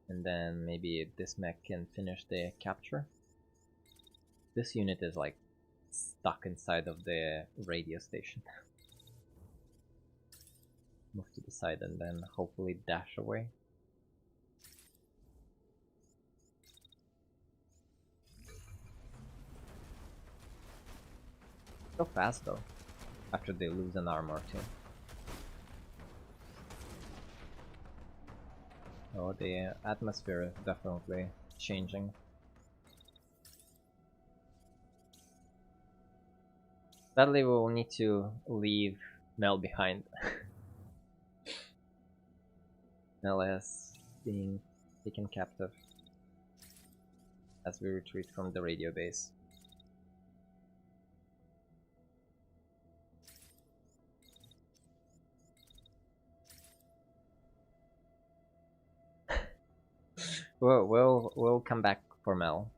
And then maybe this mech can finish the capture. This unit is like stuck inside of the radio station. Move to the side and then hopefully dash away. So fast though, after they lose an armor too. Oh, the atmosphere is definitely changing. Sadly, we will need to leave Mel behind. Mel is being taken captive as we retreat from the radio base. We'll come back for Mel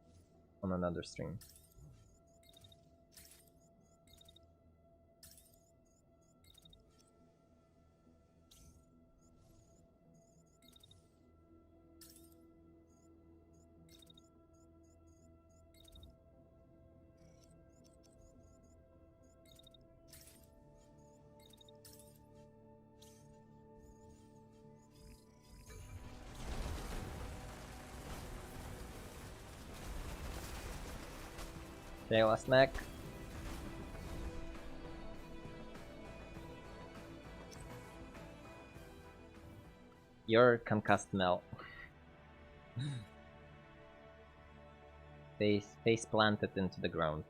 on another stream. Okay, last mech. You're concussed, Mel. Face planted into the ground.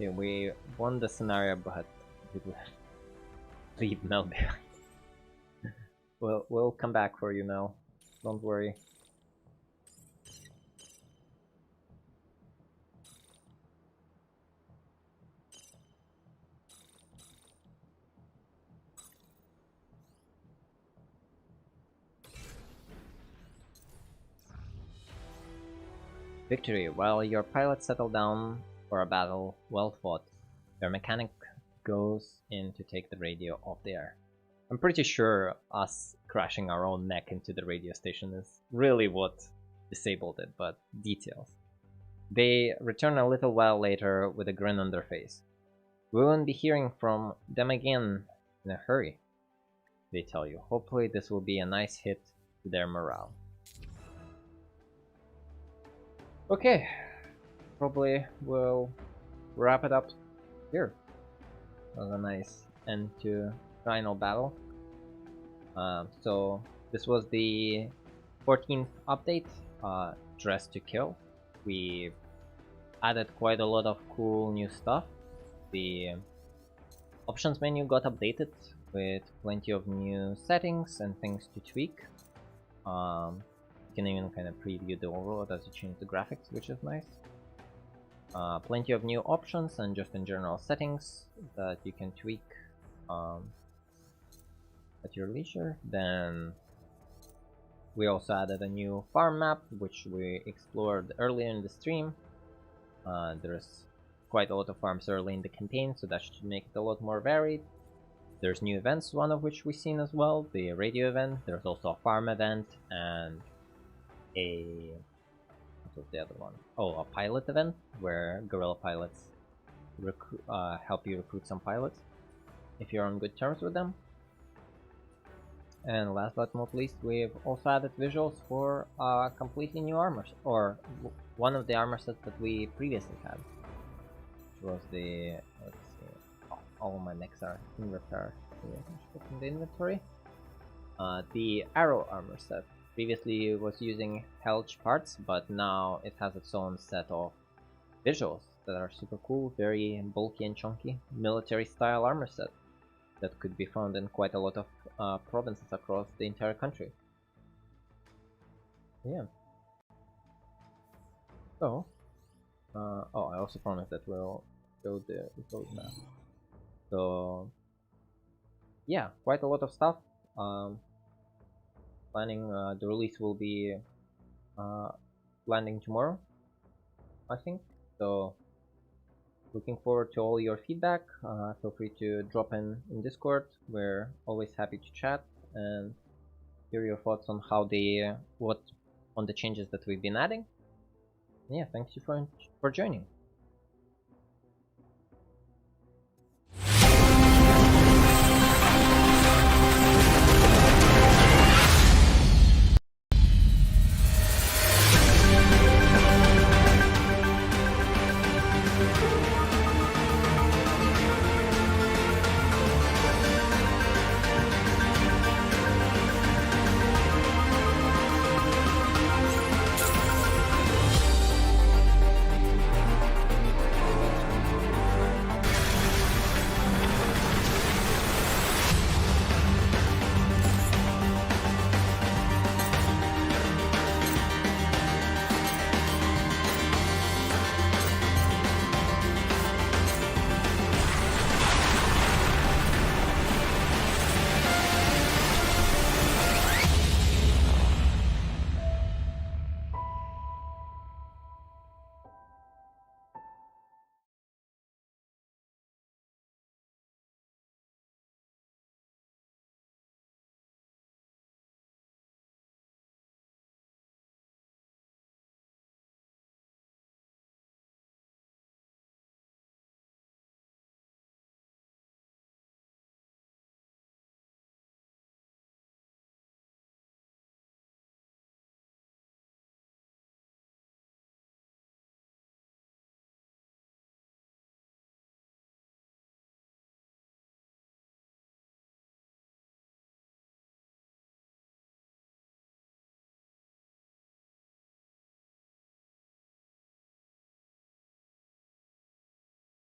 Okay, we won the scenario, but we will leave Mel behind. We'll come back for you, Mel. Don't worry. Victory. While your pilots settle down for a battle well fought, your mechanic goes in to take the radio off the air. I'm pretty sure us crashing our own mech into the radio station is really what disabled it, but details. They return a little while later with a grin on their face. We won't be hearing from them again in a hurry, they tell you. Hopefully this will be a nice hit to their morale. Okay, probably we'll wrap it up here. That was a nice end to final battle. So this was the 14th update, Dress to Kill. We added quite a lot of cool new stuff. The options menu got updated with plenty of new settings and things to tweak. You can even kind of preview the overload as you change the graphics, which is nice. Plenty of new options and just in general settings that you can tweak at your leisure. Then we also added a new farm map, which we explored earlier in the stream. There's quite a lot of farms early in the campaign, so that should make it a lot more varied. There's new events, one of which we've seen as well, the radio event. There's also a farm event and a... what was the other one? Oh, a pilot event, where Guerrilla pilots help you recruit some pilots, if you're on good terms with them. And last but not least, we've also added visuals for completely new armors, or one of the armor sets that we previously had, which was the... let's see, all of my mechs are in repair. In the inventory. The arrow armor set previously was using Helge parts, but now it has its own set of visuals that are super cool, very bulky and chunky, military style armor set that could be found in quite a lot of provinces across the entire country. Yeah. So, oh, I also promised that we'll show the roadmap. So, yeah, quite a lot of stuff. Planning the release will be landing tomorrow, I think. So, looking forward to all your feedback. Feel free to drop in Discord. We're always happy to chat and hear your thoughts on how on the changes that we've been adding. Yeah, thank you for joining.